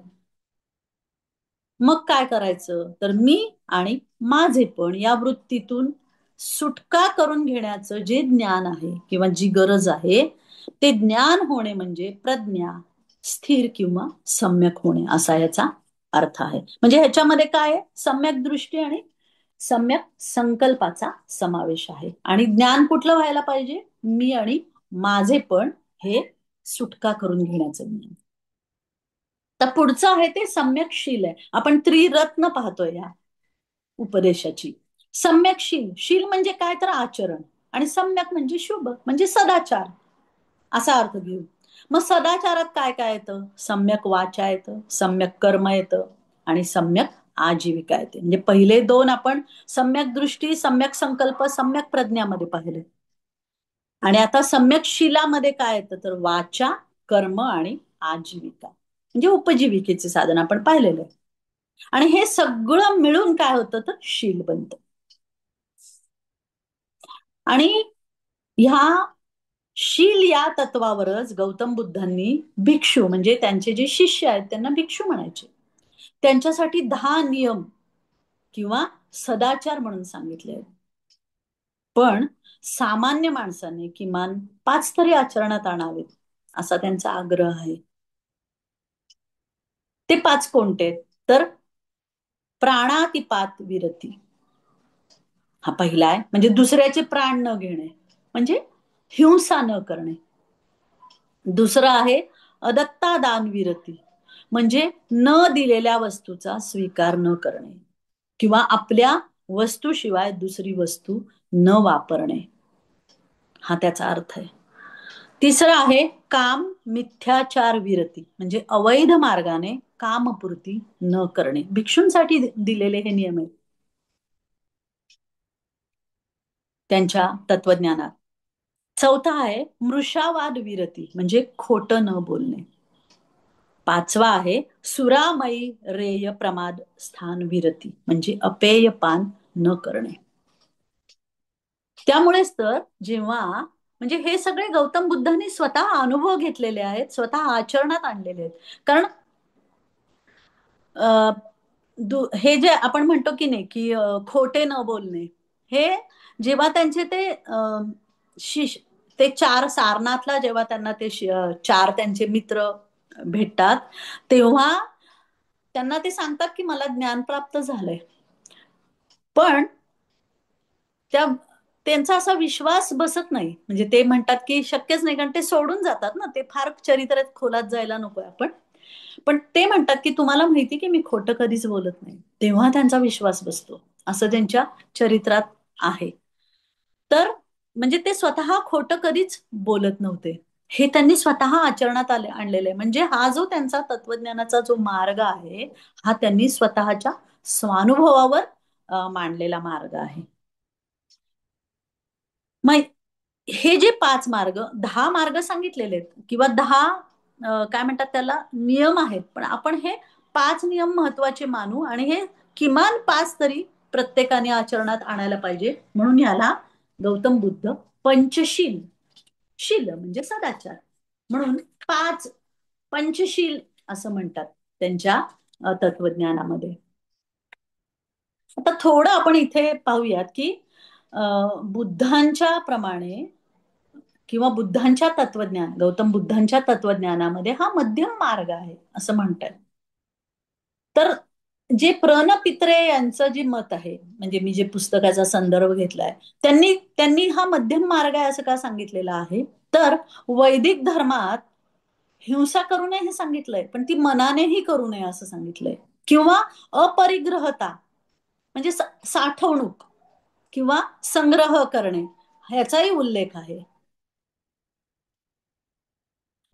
Speaker 2: मग काय करायचं, तर मी आणि माझेपण या वृत्तीतून सुटका करून घेण्याचं जे ज्ञान आहे किंवा जी गरज आहे ते ज्ञान होणे म्हणजे प्रज्ञा, स्थिर किंवा सम्यक होणे असा याचा अर्थ आहे. म्हणजे ह्याच्यामध्ये काय आहे, सम्यक दृष्टी आणि सम्यक संकल्पाचा समावेश आहे. आणि ज्ञान कुठलं व्हायला पाहिजे, मी आणि माझेपण हे सुटका करून घेण्याचं ज्ञान. तर पुढचं आहे ते सम्यकशील आहे. आपण त्रिरत्न पाहतोय या उपदेशाची. सम्यकशील, शील म्हणजे काय तर आचरण आणि सम्यक म्हणजे शुभ म्हणजे सदाचार असा अर्थ घेऊ. मग सदाचारात काय काय येतं, सम्यक वाचा येतं, सम्यक कर्म येतं आणि सम्यक आजीविका येते. म्हणजे पहिले 2 आपण सम्यक दृष्टी, सम्यक संकल्प, सम्यक प्रज्ञामध्ये पाहिले. आणि आता सम्यक शीलामध्ये काय येतं तर वाचा, कर्म आणि आजीविका म्हणजे उपजीविकेचे साधन आपण पाहिलेलं आहे. आणि हे सगळं मिळून काय होतं तर शील बनतं. आणि ह्या शील या तत्वावरच गौतम बुद्धांनी भिक्षू म्हणजे त्यांचे जे शिष्य आहेत त्यांना भिक्षू म्हणायचे. त्यांच्यासाठी 10 नियम किंवा सदाचार म्हणून सांगितले आहेत. पण सामान्य माणसाने किमान 5 तरी आचरणात आणावेत असा त्यांचा आग्रह आहे. ते 5 कोणते आहेत तर प्राणातिपात विरती हा पहिला आहे म्हणजे दुसऱ्याचे प्राण न घेणे म्हणजे हिंसा न करणे. दुसरं आहे अदत्ता दान विरती म्हणजे न दिलेल्या वस्तूचा स्वीकार न करणे किंवा आपल्या वस्तूशिवाय दुसरी वस्तू न वापरणे हा त्याचा अर्थ आहे. तिसरं आहे काम मिथ्याचार विरती म्हणजे अवैध मार्गाने कामपूर्ती न करणे. भिक्षूंसाठी दिलेले हे नियम आहेत त्यांच्या तत्वज्ञानात. चौथा आहे मृषावाद विरती म्हणजे खोटं न बोलणे. पाचवा आहे सुरामयी रेय प्रमाद स्थान विरती म्हणजे अपेय पान न करणे. त्यामुळेच तर जेव्हा म्हणजे हे सगळे गौतम बुद्धांनी स्वतः अनुभव घेतलेले आहेत, स्वतः आचरणात आणलेले आहेत. कारण अ, हे जे आपण म्हणतो की नाही की खोटे न बोलणे हे जेव्हा त्यांचे ते शिष ते 4 सारनाथला जेव्हा त्यांना ते 4 त्यांचे मित्र भेटतात तेव्हा त्यांना ते सांगतात की मला ज्ञान प्राप्त झालंय. पण त्या त्यांचा असा विश्वास बसत नाही म्हणजे ते म्हणतात की शक्यच नाही कारण ते सोडून जातात ना ते फार चरित्रात खोलात जायला नकोय आपण. पण ते म्हणतात की तुम्हाला माहिती की मी खोटं कधीच बोलत नाही तेव्हा त्यांचा विश्वास बसतो असं त्यांच्या चरित्रात आहे. तर म्हणजे ते स्वतः खोटं कधीच बोलत नव्हते हे त्यांनी स्वतः आचरणात आणलेलं आहे. म्हणजे हा जो त्यांचा तत्वज्ञानाचा जो मार्ग आहे हा त्यांनी स्वतःच्या स्वानुभवावर मांडलेला मार्ग आहे. मग हे जे 5 मार्ग 10 मार्ग सांगितलेले आहेत किंवा 10 काय म्हणतात त्याला नियम आहेत पण आपण हे 5 नियम महत्वाचे मानू आणि हे किमान 5 तरी प्रत्येकाने आचरणात आणायला पाहिजे म्हणून याला गौतम बुद्ध पंचशील शील म्हणजे सदाचार म्हणून 5 पंचशील असं म्हणतात त्यांच्या तत्वज्ञानामध्ये. आता थोडं आपण इथे पाहूयात की बुद्धांच्या प्रमाणे किंवा बुद्धांच्या तत्वज्ञान गौतम बुद्धांच्या तत्वज्ञानामध्ये हा मध्यम मार्ग आहे असं म्हणतात. तर जे प्र. पित्रे यांचं जे मत आहे म्हणजे मी जे पुस्तकाचा संदर्भ घेतलाय त्यांनी त्यांनी हा मध्यम मार्ग आहे असं का सांगितलेलं आहे तर वैदिक धर्मात हिंसा करू नये हे सांगितलंय पण ती मनानेही करू नये असं सांगितलंय किंवा अपरिग्रहता म्हणजे साठवणूक किंवा संग्रह करणे ह्याचाही उल्लेख आहे.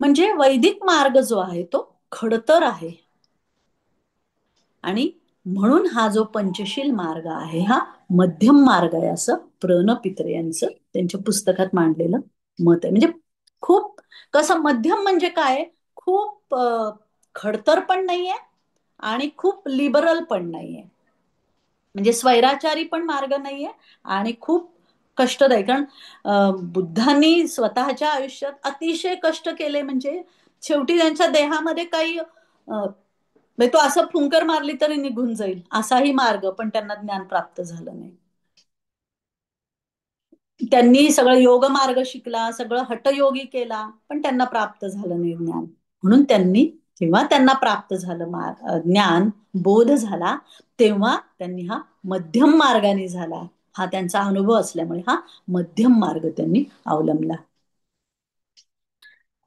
Speaker 2: म्हणजे वैदिक मार्ग जो आहे तो खडतर आहे आणि म्हणून हा जो पंचशील मार्ग आहे हा मध्यम मार्ग आहे असं प्र. न. पित्रे यांचं त्यांच्या पुस्तकात मांडलेलं मत आहे. म्हणजे खूप कसं मध्यम म्हणजे काय खूप खडतर पण नाहीये आणि खूप लिबरल पण नाहीये म्हणजे स्वैराचारी पण मार्ग नाहीये आणि खूप कष्टदायी. कारण बुद्धांनी स्वतःच्या आयुष्यात अतिशय कष्ट केले म्हणजे शेवटी त्यांच्या देहामध्ये काही म्हणजे तो असं फुंकर मारली तरी निघून जाईल असाही मार्ग पण त्यांना ज्ञान प्राप्त झालं नाही. त्यांनी सगळं योग मार्ग शिकला सगळं हठयोगी केला पण त्यांना प्राप्त झालं नाही ज्ञान. म्हणून त्यांनी जेव्हा त्यांना प्राप्त झालं ज्ञान बोध झाला तेव्हा त्यांनी हा मध्यम मार्गाने झाला हा त्यांचा अनुभव असल्यामुळे हा मध्यम मार्ग त्यांनी अवलंबला.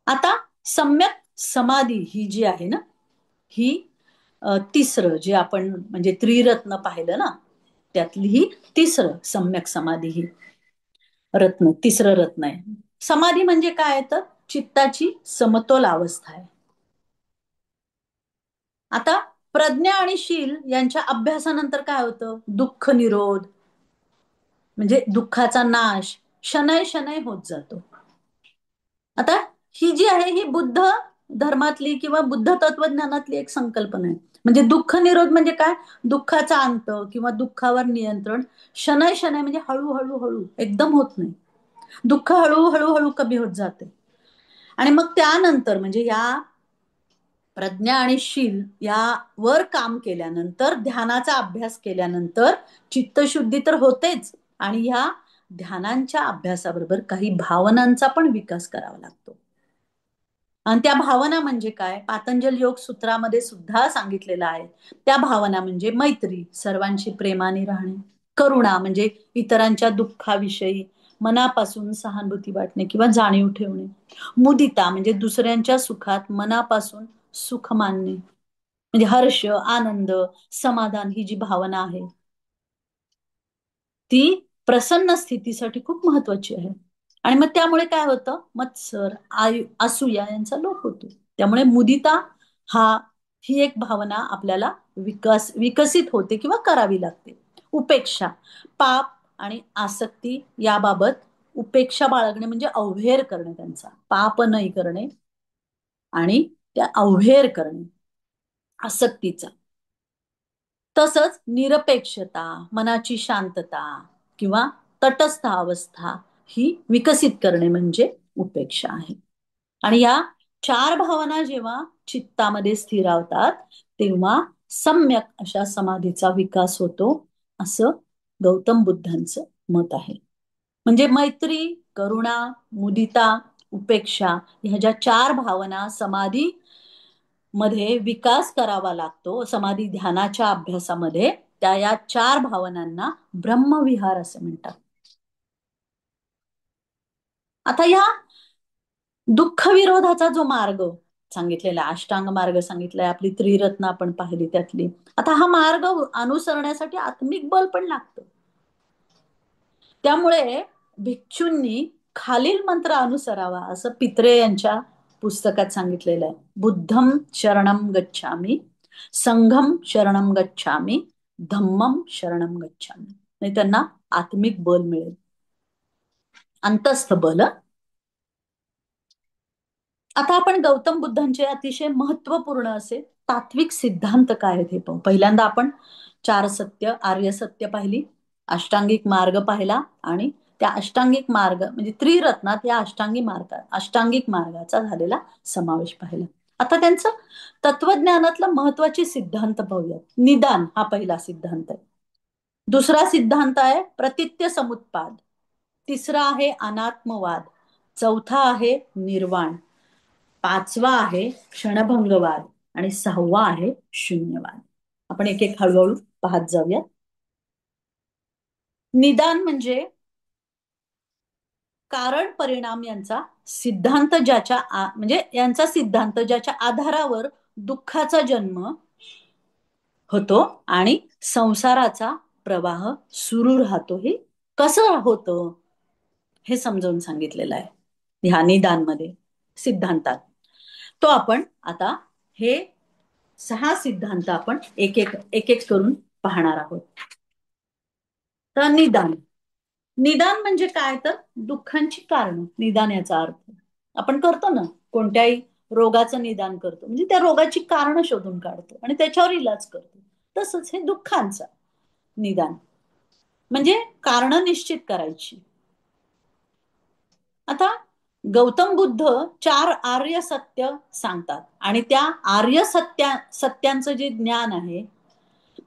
Speaker 2: आता सम्यक समाधी ही जी आहे ना ही तिसरं जे आपण म्हणजे त्रिरत्न पाहिलं ना त्यातली ही तिसरं सम्यक समाधी ही रत्न तिसरं रत्न आहे. समाधी म्हणजे काय तर चित्ताची समतोल अवस्था आहे. आता प्रज्ञा आणि शील यांच्या अभ्यासानंतर काय होतं दुःख निरोध म्हणजे दुःखाचा नाश शनय शनय होत जातो. आता ही जी आहे ही बुद्ध धर्मातली किंवा बुद्ध तत्वज्ञानातली एक संकल्पना आहे. म्हणजे दुःख निरोध म्हणजे काय? दुःखाचा अंत किंवा दुःखावर नियंत्रण शनय शनय म्हणजे हळूहळू हळू एकदम होत नाही. दुःख हळूहळू हळू कमी होत जाते. आणि मग त्यानंतर म्हणजे या प्रज्ञा आणि शील यावर काम केल्यानंतर, ध्यानाचा अभ्यास केल्यानंतर चित्तशुद्धी तर होतेच, आणि ह्या ध्यानांच्या अभ्यासाबरोबर काही भावनांचा पण विकास करावा लागतो. आणि त्या भावना म्हणजे काय? पातंजल योग सूत्रामध्ये सुद्धा सांगितलेलं आहे. त्या भावना म्हणजे मैत्री, सर्वांशी प्रेमाने राहणे. करुणा म्हणजे इतरांच्या दुःखाविषयी मनापासून सहानुभूती वाटणे किंवा जाणीव ठेवणे. मुदिता म्हणजे दुसऱ्यांच्या सुखात मनापासून सुख मानणे. म्हणजे हर्ष, आनंद, समाधान ही जी भावना आहे ती प्रसन्न स्थितीसाठी खूप महत्वाची आहे. आणि मग त्यामुळे काय होतं? मत्सर, असूया यांचा लोप होतो. त्यामुळे मुदिता हा ही एक भावना आपल्याला विकसित होते किंवा करावी लागते. उपेक्षा, पाप आणि आसक्ती याबाबत उपेक्षा बाळगणे म्हणजे अवहेर करणे त्यांचा. पाप नाही करणे आणि त्या अवहेर करणे आसक्तीचा. तसंच निरपेक्षता, मनाची शांतता किंवा तटस्थ अवस्था ही विकसित करणे म्हणजे उपेक्षा आहे. आणि या चार भावना जेव्हा चित्तामध्ये स्थिरावतात तेव्हा सम्यक अशा समाधीचा विकास होतो, असं गौतम बुद्धांचं मत आहे. म्हणजे मैत्री, करुणा, मुदिता, उपेक्षा ह्या ज्या चार भावना समाधी मध्ये विकास करावा लागतो समाधी ध्यानाच्या अभ्यासामध्ये, त्या या चार भावनांना ब्रह्मविहार असे म्हणतात. आता या दुःख विरोधाचा जो मार्ग सांगितलेला अष्टांग मार्ग सांगितलाय, आपली त्रिरत्न आपण पाहिली त्यातली. आता हा मार्ग अनुसरण्यासाठी आत्मिक बल पण लागतं. त्यामुळे भिक्षूंनी खालील मंत्र अनुसरावा असं पित्रे यांच्या पुस्तकात सांगितलेलं आहे. बुद्धम शरणम गच्छामी, संघम शरणम गच्छामी, धम्मम शरणम गच्छामी. नाही त्यांना आत्मिक बल मिळेल, अंतस्थ बल. आता आपण गौतम बुद्धांचे अतिशय महत्वपूर्ण असे तात्विक सिद्धांत काय आहेत हे पाहू. पहिल्यांदा आपण चार सत्य, आर्य सत्य पाहिली, अष्टांगिक मार्ग पाहिला, आणि त्या अष्टांगिक मार्ग म्हणजे त्रिरत्नात या अष्टांगिक मार्गाचा झालेला समावेश पाहिला. आता त्यांचं तत्वज्ञानातला महत्वाचे सिद्धांत पाहूया. निदान हा पहिला सिद्धांत आहे. दुसरा सिद्धांत आहे प्रतित्य समुत्पाद. तिसरा आहे अनात्मवाद. चौथा आहे निर्वाण. पाचवा आहे क्षणभंगवाद. आणि सहावा आहे शून्यवाद. आपण एक एक हळूहळू पाहत जाऊया. निदान म्हणजे कारण परिणाम यांचा सिद्धांत म्हणजे यांचा सिद्धांत ज्याच्या आधारावर दुःखाचा जन्म होतो आणि संसाराचा प्रवाह सुरू राहतो, हे कसं होतं हे समजावून सांगितलेलं आहे ह्या निदानमध्ये, सिद्धांतात. तो आपण आता हे सहा सिद्धांत आपण एक एक एक एक करून पाहणार आहोत. तर निदान, निदान म्हणजे काय? तर दुःखांची कारण. निदान याचा अर्थ आपण करतो ना, कोणत्याही रोगाचं निदान करतो म्हणजे त्या रोगाची कारण शोधून काढतो आणि त्याच्यावर इलाज करतो. तसंच हे दुःखांचा निदान म्हणजे कारण निश्चित करायची. आता गौतम बुद्ध चार आर्य सत्य सांगतात आणि त्या आर्य सत्यांचं जे ज्ञान आहे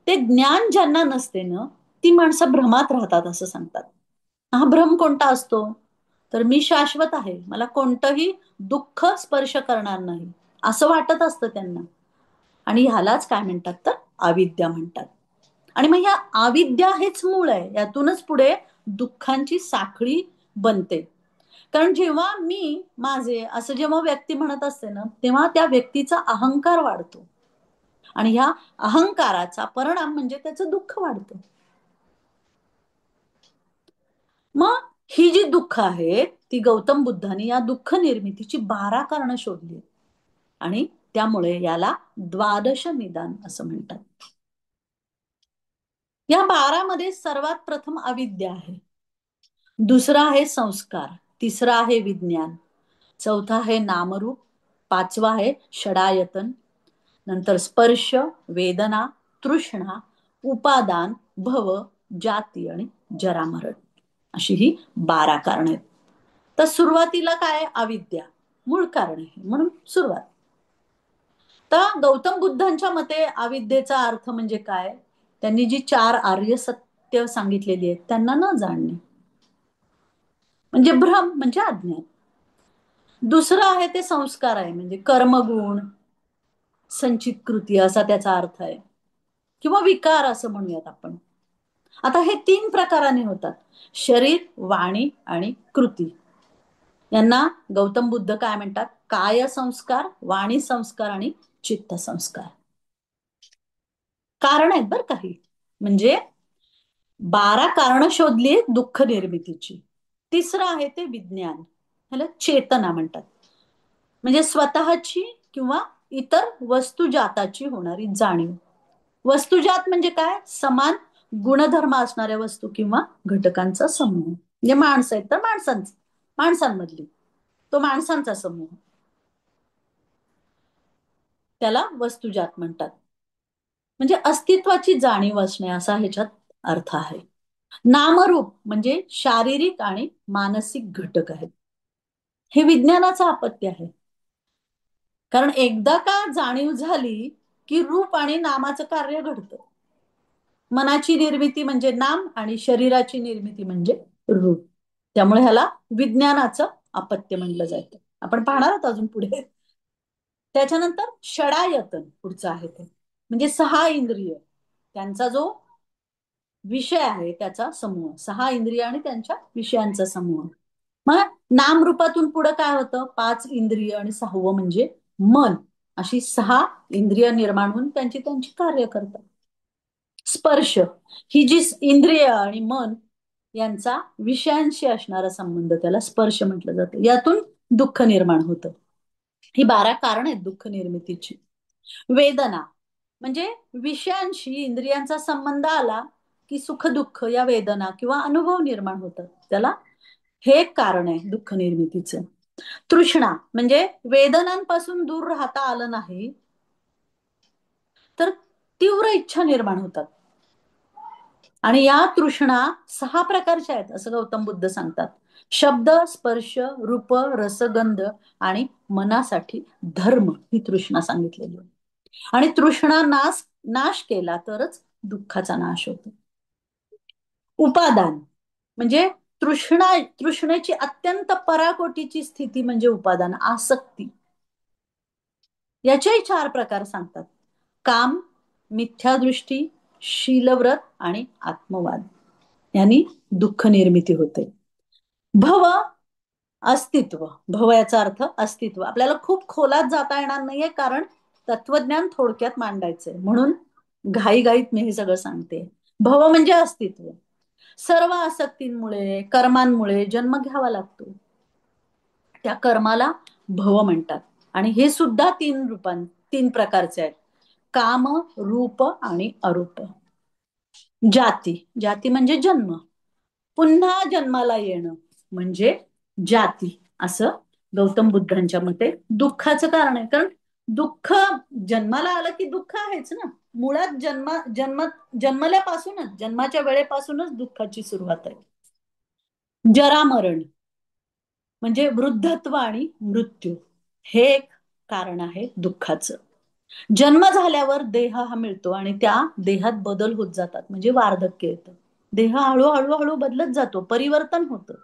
Speaker 2: ते ज्ञान ज्यांना नसते ना, ती माणसं भ्रमात राहतात असं सांगतात. हा भ्रम कोणता असतो? तर मी शाश्वत आहे, मला कोणतंही दुःख स्पर्श करणार नाही असं वाटत असतं त्यांना. आणि ह्यालाच काय म्हणतात? तर अविद्या म्हणतात. आणि मग ह्या अविद्या हेच मूळ आहे, यातूनच पुढे दुःखांची साखळी बनते. कारण जेव्हा मी माझे असं जेव्हा व्यक्ती म्हणत असते ना, तेव्हा त्या व्यक्तीचा अहंकार वाढतो आणि ह्या अहंकाराचा परिणाम म्हणजे त्याचं दुःख वाढतं. मग ही जी दुःख आहे ती गौतम बुद्धांनी या दुःख निर्मितीची 12 कारणं शोधली आणि त्यामुळे याला द्वादश निदान असं म्हणतात. या 12 मध्ये सर्वात प्रथम अविद्या आहे, दुसरा आहे संस्कार, तिसरा आहे विज्ञान, चौथा आहे नामरूप, पाचवा आहे षडायतन, नंतर स्पर्श, वेदना, तृष्णा, उपादान, भव, जाती आणि जरामरण, अशी ही 12 कारण आहेत. तर सुरुवातीला काय? अविद्या, मूळ कारण आहे म्हणून सुरुवात. तर गौतम बुद्धांच्या मते अविद्येचा अर्थ म्हणजे काय? त्यांनी जी 4 आर्य सत्य सांगितलेली आहेत त्यांना न जाणणे, म्हणजे भ्रम, म्हणजे अज्ञान. दुसरं आहे ते संस्कार आहे, म्हणजे कर्मगुण, संचित कृती असा त्याचा अर्थ आहे, किंवा विकार असं म्हणूयात आपण. आता हे 3 प्रकाराने होतात: शरीर, वाणी आणि कृती. यांना गौतम बुद्ध काय म्हणतात? काय संस्कार, वाणी संस्कार आणि चित्त संस्कार. कारण आहेत बरं काही, म्हणजे 12 कारण शोधली दुःख निर्मितीची. तिसरं आहे ते विज्ञान, ह्याला चेतना म्हणतात, म्हणजे स्वतःची किंवा इतर वस्तुजाताची होणारी जाणीव. वस्तुजात म्हणजे काय? समान गुणधर्म असणाऱ्या वस्तू किंवा घटकांचा समूह. म्हणजे माणसं आहेत तर माणसांमधली तो माणसांचा समूह, त्याला वस्तुजात म्हणतात. म्हणजे अस्तित्वाची जाणीव असणे असा ह्याच्यात अर्थ आहे. नामरूप म्हणजे शारीरिक आणि मानसिक घटक आहेत. हे विज्ञानाचं अपत्य आहे, कारण एकदा का जाणीव झाली की रूप आणि नामाचं कार्य घडतं. मनाची निर्मिती म्हणजे नाम आणि शरीराची निर्मिती म्हणजे रूप. त्यामुळे ह्याला विज्ञानाचं अपत्य म्हणलं जातं. आपण पाहणार आहोत अजून पुढे. त्याच्यानंतर षडायतन पुढचं आहे ते, म्हणजे 6 इंद्रिय, त्यांचा जो विषय आहे त्याचा समूह. 6 इंद्रिय आणि त्यांच्या विषयांचा समूह. मग नामरूपातून पुढे काय होतं? 5 इंद्रिय आणि 6वं म्हणजे मन, अशी 6 इंद्रिय निर्माण होऊन त्यांची त्यांची कार्य करतात. स्पर्श ही जी इंद्रिय आणि मन यांचा विषयांशी असणारा संबंध, त्याला स्पर्श म्हटलं जातं. यातून दुःख निर्माण होतं. ही 12 कारण आहेत दुःख निर्मितीची. वेदना म्हणजे विषयांशी इंद्रियांचा संबंध आला की सुख दुःख या वेदना किंवा अनुभव निर्माण होतात, त्याला हे एक कारण आहे दुःख निर्मितीचं. तृष्णा म्हणजे वेदनांपासून दूर राहता आलं नाही तर तीव्र इच्छा निर्माण होतात. आणि या तृष्णा 6 प्रकारच्या आहेत असं गौतम बुद्ध सांगतात: शब्द, स्पर्श, रूप, रसगंध आणि मनासाठी धर्म, ही तृष्णा सांगितलेली आहे. आणि तृष्णा नाश केला तरच दुःखाचा नाश होतो. उपादान म्हणजे तृष्णेची अत्यंत पराकोटीची स्थिती म्हणजे उपादान, आसक्ती. याचेही 4 प्रकार सांगतात: काम, मिथ्यादृष्टी, शीलव्रत आणि आत्मवाद. यांनी दुःख निर्मिती होते. भव, अस्तित्व. भव याचा अर्थ अस्तित्व. आपल्याला खूप खोलात जाता येणार नाहीये, कारण तत्वज्ञान थोडक्यात मांडायचंय म्हणून घाईघाईत मी हे सगळं सांगते. भव म्हणजे अस्तित्व. सर्व आसक्तींमुळे, कर्मांमुळे जन्म घ्यावा लागतो, त्या कर्माला भव म्हणतात. आणि हे सुद्धा 3 प्रकारचे आहेत: काम, रूप आणि अरूप. जाती, जाती म्हणजे जन्म, पुन्हा जन्माला येणं म्हणजे जाती, असं गौतम बुद्धांच्या मते दुःखाचं कारण आहे. कारण दुःख जन्माला आलं की दुःख आहेच ना. मुळात जन्मल्यापासूनच, जन्माच्या वेळेपासूनच दुःखाची सुरुवात आहे. जरामरण म्हणजे वृद्धत्व आणि मृत्यू, हे एक कारण आहे दुःखाचं. जन्म झाल्यावर देह हा मिळतो आणि त्या देहात बदल होत जातात, म्हणजे वार्धक्य येतं. देह हळूहळू हळू बदलत जातो, परिवर्तन होतं.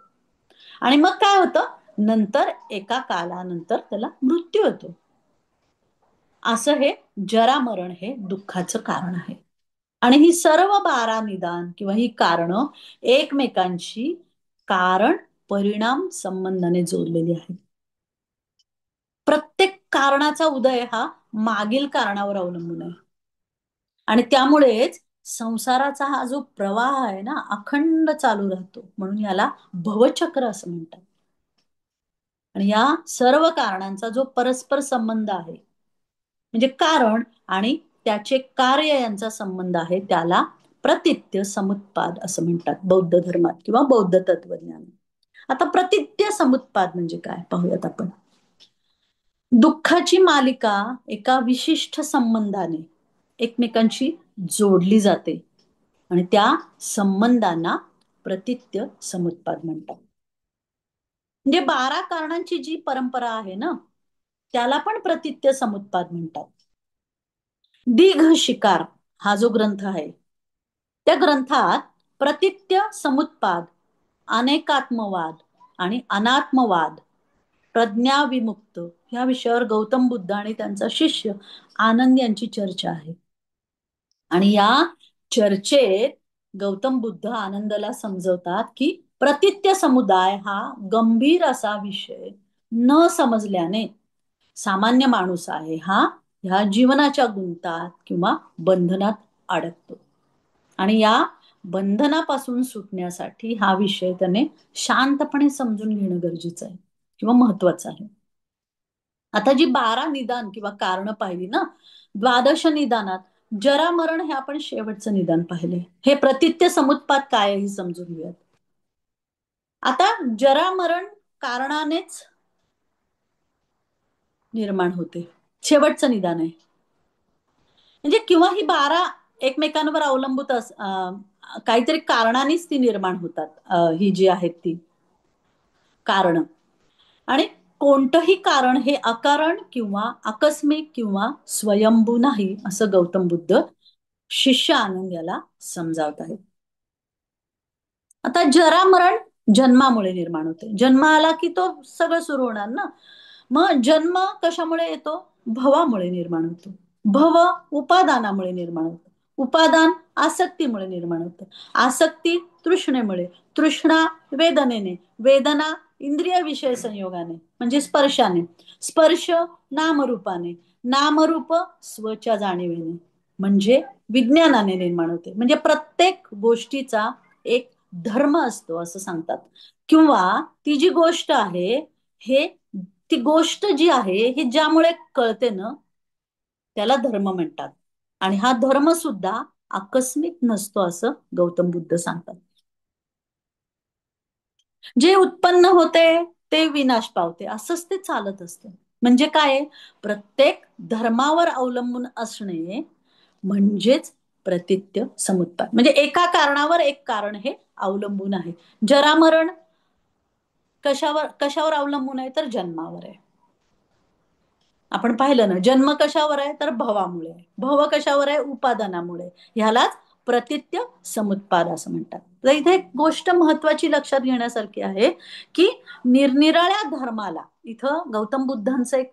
Speaker 2: आणि मग काय होतं? नंतर एका कालानंतर त्याला मृत्यू होतो. असं हे जरामरण हे दुःखाचं कारण आहे. आणि ही सर्व 12 निदान किंवा ही कारणं एकमेकांशी कारण परिणाम संबंधाने जोडलेली आहेत. प्रत्येक कारणाचा उदय हा मागील कारणावर अवलंबून आहे. आणि त्यामुळेच संसाराचा हा जो प्रवाह आहे ना, अखंड चालू राहतो, म्हणून याला भवचक्र असं म्हणतात. आणि या सर्व कारणांचा जो परस्पर संबंध आहे, म्हणजे कारण आणि त्याचे कार्य यांचा संबंध आहे, त्याला प्रतित्य समुत्पाद असं म्हणतात बौद्ध धर्मात किंवा बौद्ध तत्वज्ञान. आता प्रतित्य समुत्पाद म्हणजे काय पाहूयात आपण. दुःखाची मालिका एका विशिष्ट संबंधाने एकमेकांशी जोडली जाते आणि त्या संबंधांना प्रतित्य समुत्पाद म्हणतात. म्हणजे 12 कारणांची जी परंपरा आहे ना, त्याला पण प्रतित्य समुत्पाद म्हणतात. दीघ शिकार हा जो ग्रंथ आहे, त्या ग्रंथात प्रतित्य समुत्पाद, अनेकात्मवाद आणि अनात्मवाद, प्रज्ञाविमुक्त या विषयावर गौतम बुद्ध आणि त्यांचा शिष्य आनंद यांची चर्चा आहे. आणि या चर्चेत गौतम बुद्ध आनंदाला समजवतात की प्रतित्य समुदाय हा गंभीर असा विषय न समजल्याने सामान्य माणूस आहे हा ह्या जीवनाच्या गुंतात किंवा बंधनात अडकतो. आणि या बंधनापासून सुटण्यासाठी हा विषय त्याने शांतपणे समजून घेणं गरजेचं आहे किंवा महत्वाचं आहे. आता जी 12 निदान किंवा कारण पाहिली ना, द्वादश निदानात जरा मरण हे आपण शेवटचं निदान पाहिले. हे प्रतित्य समुत्पाद काय आहे हे समजून घेऊयात. आता जरा मरण कारणानेच निर्माण होते, शेवटचं निदान आहे. म्हणजे किंवा ही 12 एकमेकांवर अवलंबून काहीतरी कारणानेच ती निर्माण होतात, ही जी आहेत ती कारण. आणि कोणतंही कारण हे अकारण किंवा आकस्मिक किंवा स्वयंभू नाही असं गौतम बुद्ध शिष्य आनंद याला समजावत आहेत. आता जरा मरण जन्मामुळे निर्माण होते. जन्म आला की तो सगळं सुरू होणार ना. मग जन्म कशामुळे येतो? भवामुळे निर्माण होतो. भव उपादानामुळे निर्माण होतं. उपादान आसक्तीमुळे निर्माण होतं. आसक्ती तृष्णेमुळे, तृष्णा वेदनेने, वेदना इंद्रिय विषय संयोगाने म्हणजे स्पर्शाने, स्पर्श नामरूपाने, नामरूप स्वच्या जाणीवेने म्हणजे विज्ञानाने निर्माण होते. म्हणजे प्रत्येक गोष्टीचा एक धर्म असतो असं सांगतात. किंवा ती जी गोष्ट आहे, हे ती गोष्ट जी आहे ही ज्यामुळे कळते ना, त्याला धर्म म्हणतात. आणि हा धर्म सुद्धा आकस्मिक नसतो असं गौतम बुद्ध सांगतात. जे उत्पन्न होते ते विनाश पावते असंच ते चालत असतं. म्हणजे काय? प्रत्येक धर्मावर अवलंबून असणे म्हणजेच प्रतित्य समुत्पाद. म्हणजे एका कारणावर एक कारण हे अवलंबून आहे. जरामरण कशावर कशावर अवलंबून आहे? तर जन्मावर आहे. आपण पाहिलं ना, जन्म कशावर आहे? तर भवामुळे. भव कशावर आहे? उपादानामुळे. ह्यालाच प्रतित्य समुत्पाद असं म्हणतात. तर इथे एक गोष्ट महत्वाची लक्षात घेण्यासारखी आहे की निरनिराळ्या धर्माला, इथं गौतम बुद्धांचं एक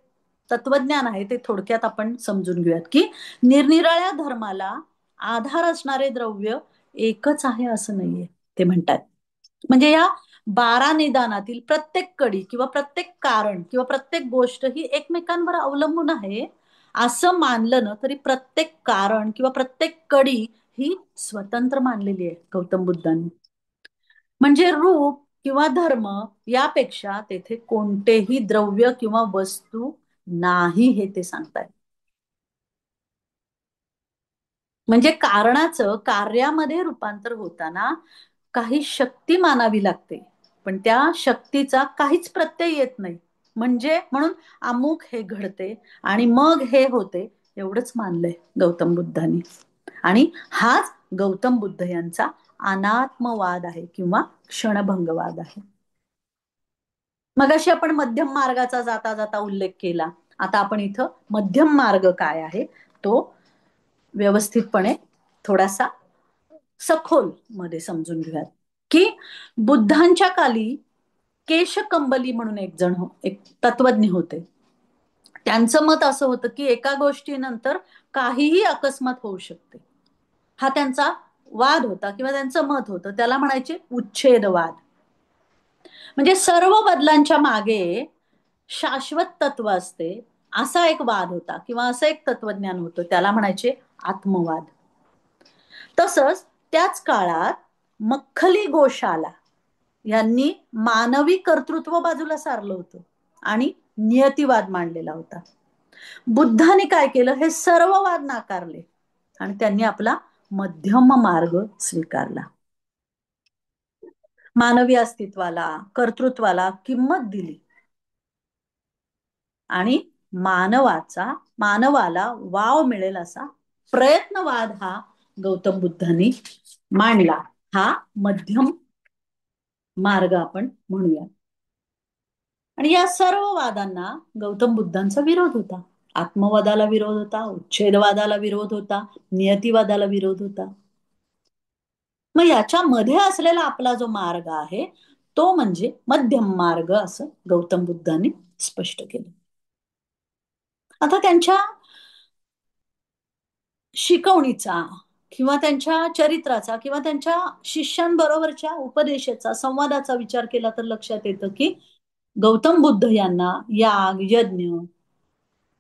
Speaker 2: तत्वज्ञान आहे ते थोडक्यात आपण समजून घेऊयात की निरनिराळ्या धर्माला आधार असणारे द्रव्य एकच आहे असं नाहीये ते म्हणतात. म्हणजे या 12 निदानातील प्रत्येक कडी किंवा प्रत्येक कारण किंवा प्रत्येक गोष्ट ही एकमेकांवर अवलंबून आहे असं मानलं ना तरी प्रत्येक कारण किंवा प्रत्येक कडी ही स्वतंत्र मानलेली आहे गौतम बुद्धांनी. म्हणजे रूप किंवा धर्म यापेक्षा तेथे कोणतेही द्रव्य किंवा वस्तू नाही हे ते सांगतायत. म्हणजे कारणाचं कार्यामध्ये रूपांतर होताना काही शक्ती मानावी लागते, पण त्या शक्तीचा काहीच प्रत्यय येत नाही. म्हणजे म्हणून अमुक हे घडते आणि मग हे होते एवढंच मानलंय गौतम बुद्धांनी. आणि हाच गौतम बुद्ध यांचा अनात्मवाद आहे किंवा क्षणभंगवाद आहे. मगाशी आपण मध्यम मार्गाचा जाता जाता उल्लेख केला. आता आपण इथं मध्यम मार्ग काय आहे तो व्यवस्थितपणे थोडासा सखोल मध्ये समजून घेऊयात. की बुद्धांच्या काली केशकंबली म्हणून एक तत्वज्ञ होते. त्यांचं मत असं होतं की एका गोष्टीनंतर काहीही अकस्मात होऊ शकते. हा त्यांचा वाद होता किंवा त्यांचं मत होतं. त्याला म्हणायचे उच्छेदवाद. म्हणजे सर्व बदलांच्या मागे शाश्वत तत्व असते असा एक वाद होता किंवा असं एक तत्वज्ञान होतं. त्याला म्हणायचे आत्मवाद. तसंच त्याच काळात मख्खली गोशाला यांनी मानवी कर्तृत्व बाजूला सारलं होतं आणि नियतिवाद मांडलेला होता. बुद्धाने काय केलं? हे सर्व वाद नाकारले आणि त्यांनी आपला मध्यम मार्ग स्वीकारला. मानवी अस्तित्वाला कर्तृत्वाला किंमत दिली आणि मानवाला वाव मिळेल असा प्रयत्नवाद हा गौतम बुद्धांनी मांडला. हा मध्यम मार्ग आपण म्हणूया. आणि या सर्व वादांना गौतम बुद्धांचा विरोध होता. आत्मवादाला विरोध होता, उच्छेदवादाला विरोध होता, नियतिवादाला विरोध होता. मग याच्यामध्ये असलेला आपला जो मार्ग आहे तो म्हणजे मध्यम मार्ग असं गौतम बुद्धांनी स्पष्ट केलं. आता त्यांच्या शिकवणीचा किंवा त्यांच्या चरित्राचा किंवा त्यांच्या शिष्यांबरोबरच्या उपदेशाचा संवादाचा विचार केला तर लक्षात येतं की गौतम बुद्ध यांना याग यज्ञ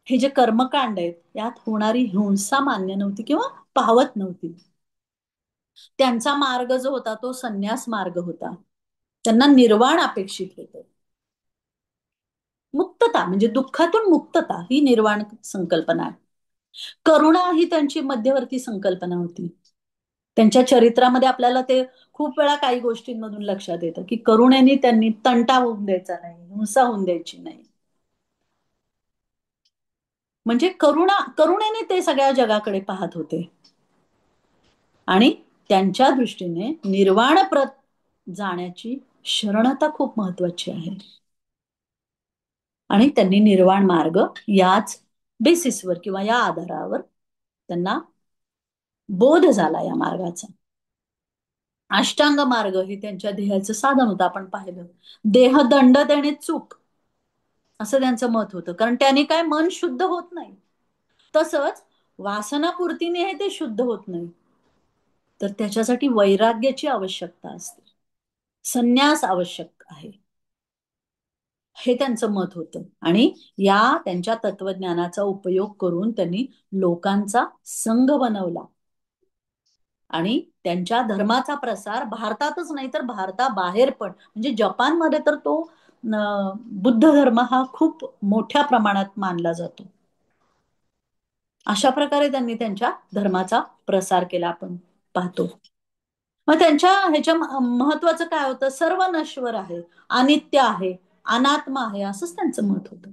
Speaker 2: हे जे कर्मकांड आहेत यात होणारी हिंसा मान्य नव्हती किंवा पाहवत नव्हती. त्यांचा मार्ग जो होता तो संन्यास मार्ग होता. त्यांना निर्वाण अपेक्षित होतं. मुक्तता म्हणजे दुःखातून मुक्तता ही निर्वाण संकल्पना आहे. करुणा ही त्यांची मध्यवर्ती संकल्पना होती. त्यांच्या चरित्रामध्ये आपल्याला ते खूप वेळा काही गोष्टींमधून लक्षात येतं की करुणेने त्यांनी तंटा होऊन द्यायचा नाही, हिंसा होऊन द्यायची नाही. म्हणजे करुणेने ते सगळ्या जगाकडे पाहत होते. आणि त्यांच्या दृष्टीने निर्वाणप्रत जाण्याची शरणता खूप महत्वाची आहे. आणि त्यांनी निर्वाण मार्ग याच बेसिसवर किंवा या आधारावर त्यांना बोध झाला या मार्गाचा. अष्टांग मार्ग हे त्यांच्या ध्येयाचं साधन होतं. आपण पाहिलं देहदंड देणे चूक असं त्यांचं मत होतं. कारण त्याने काय मन शुद्ध होत नाही. तसंच वासनापूर्तीने हे ते शुद्ध होत नाही. तर त्याच्यासाठी वैराग्याची आवश्यकता असते, संन्यास आवश्यक आहे, हे त्यांचं मत होतं. आणि या त्यांच्या तत्वज्ञानाचा उपयोग करून त्यांनी लोकांचा संघ बनवला आणि त्यांच्या धर्माचा प्रसार भारतातच नाही तर भारताबाहेर पण म्हणजे जपानमध्ये तर तो बुद्ध धर्म हा खूप मोठ्या प्रमाणात मानला जातो. अशा प्रकारे त्यांनी त्यांच्या धर्माचा प्रसार केला आपण पाहतो. मग त्यांच्या ह्याच्या महत्वाचं काय होतं, सर्व नश्वर आहे, अनित्य आहे, अनात्मा आहे असंच त्यांचं मत होतं.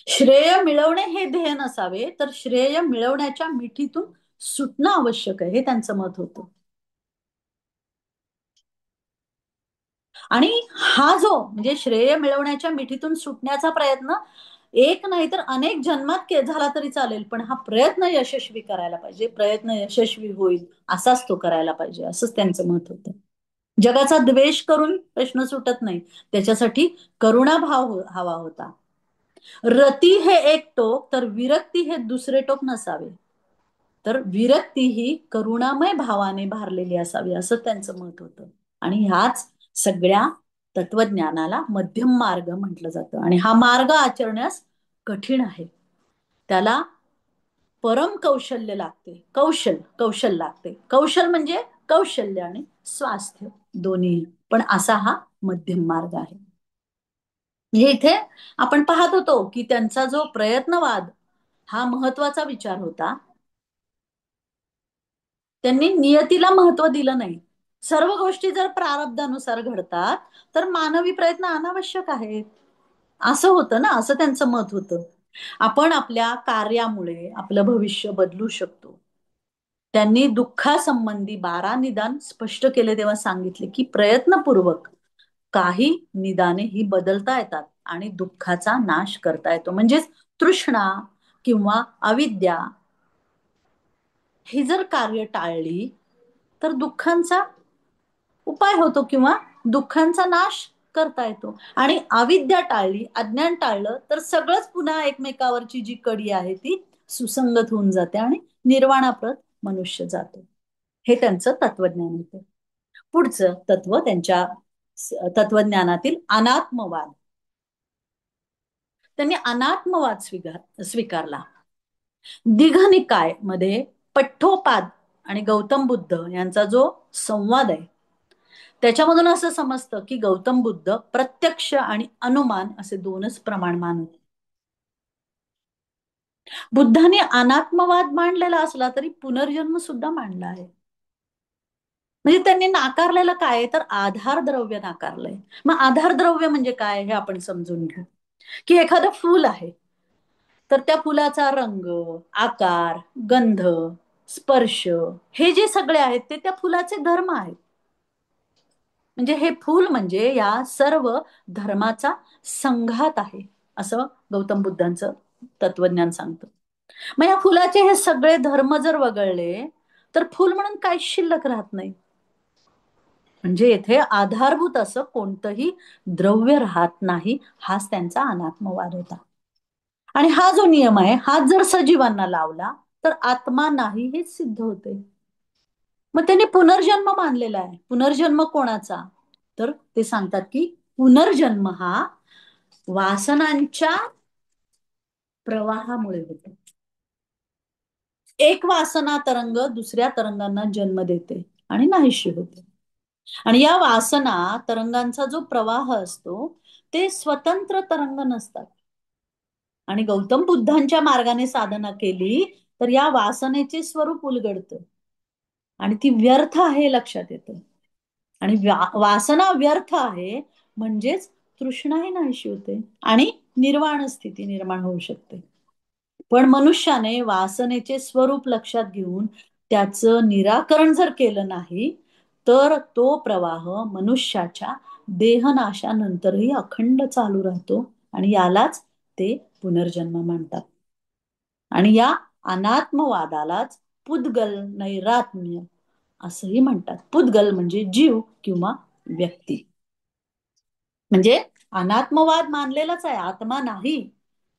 Speaker 2: श्रेय मिळवणे हे ध्येय नसावे तर श्रेय मिळवण्याच्या मिठीतून सुटणं आवश्यक आहे हे त्यांचं मत होतं. आणि हा जो म्हणजे श्रेय मिळवण्याच्या मिठीतून सुटण्याचा प्रयत्न एक नाही तर अनेक जन्मात झाला तरी चालेल, पण हा प्रयत्न यशस्वी करायला पाहिजे, प्रयत्न यशस्वी होईल असाच तो करायला पाहिजे असंच त्यांचं मत होतं. जगाचा द्वेष करून प्रश्न सुटत नाही, त्याच्यासाठी करुणाभाव हवा होता. रती हे एक टोक तर विरक्ती हे दुसरे टोक नसावे, तर विरक्ती ही करुणामय भावाने भारलेली असावी असं त्यांचं मत होतं. आणि ह्याच सगळ्या तत्वज्ञानाला मध्यम मार्ग म्हटलं जातं. आणि हा मार्ग आचरण्यास कठीण आहे, त्याला परम कौशल्य लागते, कौशल लागते. कौशल म्हणजे कौशल्य आणि स्वास्थ्य दोन्ही, पण असा हा मध्यम मार्ग आहे. म्हणजे इथे आपण पाहत होतो की त्यांचा जो प्रयत्नवाद हा महत्वाचा विचार होता. त्यांनी नियतीला महत्व दिलं नाही. सर्व गोष्टी जर प्रारब्धानुसार घडतात तर मानवी प्रयत्न अनावश्यक आहेत असं होतं ना, असं त्यांचं मत होतं. आपण आपल्या कार्यामुळे आपलं भविष्य बदलू शकतो. त्यांनी दुःखासंबंधी 12 निदान स्पष्ट केले तेव्हा सांगितले की प्रयत्नपूर्वक काही निदाने ही बदलता येतात आणि दुःखाचा नाश करता येतो. म्हणजेच तृष्णा किंवा अविद्या ही जर कार्य टाळली तर दुःखांचा उपाय होतो किंवा दुःखांचा नाश करता येतो. आणि अविद्या टाळली, अज्ञान टाळलं तर सगळंच पुन्हा एकमेकावरची जी कडी आहे ती सुसंगत होऊन जाते आणि निर्वाणाप्रत मनुष्य जातो. हे त्यांचं तत्वज्ञान होतं. पुढचं तत्व त्यांच्या तत्वज्ञानातील अनात्मवाद. त्यांनी अनात्मवाद स्वीकारला. दीघनिकाय मध्ये पठ्ठोपाद आणि गौतम बुद्ध यांचा जो संवाद आहे त्याच्यामधून असं समजतं की गौतम बुद्ध प्रत्यक्ष आणि अनुमान असे दोनच प्रमाण मानत. बुद्धाने अनात्मवाद मांडलेला असला तरी पुनर्जन्म सुद्धा मांडला आहे. म्हणजे त्यांनी नाकारलेलं काय तर आधार द्रव्य नाकारलंय. मग आधार द्रव्य म्हणजे काय हे आपण समजून घेऊ. की एखादं फूल आहे, तर त्या फुलाचा रंग, आकार, गंध, स्पर्श हे जे सगळे आहेत ते त्या फुलाचे धर्म आहेत. म्हणजे हे फूल म्हणजे या सर्व धर्माचा संघात आहे, असं गौतम बुद्धांचं तत्वज्ञान सांगतं. मग या फुलाचे हे सगळे धर्म जर वगळले, तर फूल म्हणून काही शिल्लक राहत नाही. म्हणजे येथे आधारभूत असं कोणतंही द्रव्य राहत नाही, हाच त्यांचा अनात्मवाद होता. आणि हा जो नियम आहे, हा जर सजीवांना लावला तर आत्मा नाही हेच सिद्ध होते. मग त्यांनी पुनर्जन्म मानलेला आहे. पुनर्जन्म कोणाचा? तर ते सांगतात की पुनर्जन्म हा वासनांच्या प्रवाहामुळे होतो. एक वासना तरंग दुसऱ्या तरंगांना जन्म देते आणि नाहीशी होते. आणि या वासना तरंगांचा जो प्रवाह असतो ते स्वतंत्र तरंग नसतात. आणि गौतम बुद्धांच्या मार्गाने साधना केली तर या वासनेचे स्वरूप उलगडतं आणि ती व्यर्थ आहे हे लक्षात येतं. आणि वासना व्यर्थ आहे म्हणजेच तृष्णाही नाहीशी होते आणि निर्वाण स्थिती निर्माण होऊ शकते. पण मनुष्याने वासनेचे स्वरूप लक्षात घेऊन त्याचं निराकरण जर केलं नाही, तर तो प्रवाह मनुष्याच्या देहनाशानंतरही अखंड चालू राहतो आणि यालाच ते पुनर्जन्म म्हणतात. आणि या अनात्मवादालाच पुद्गल नैरात्म्य असंही म्हणतात. पुद्गल म्हणजे जीव किंवा व्यक्ती. म्हणजे अनात्मवाद मानलेलाच आहे, आत्मा नाही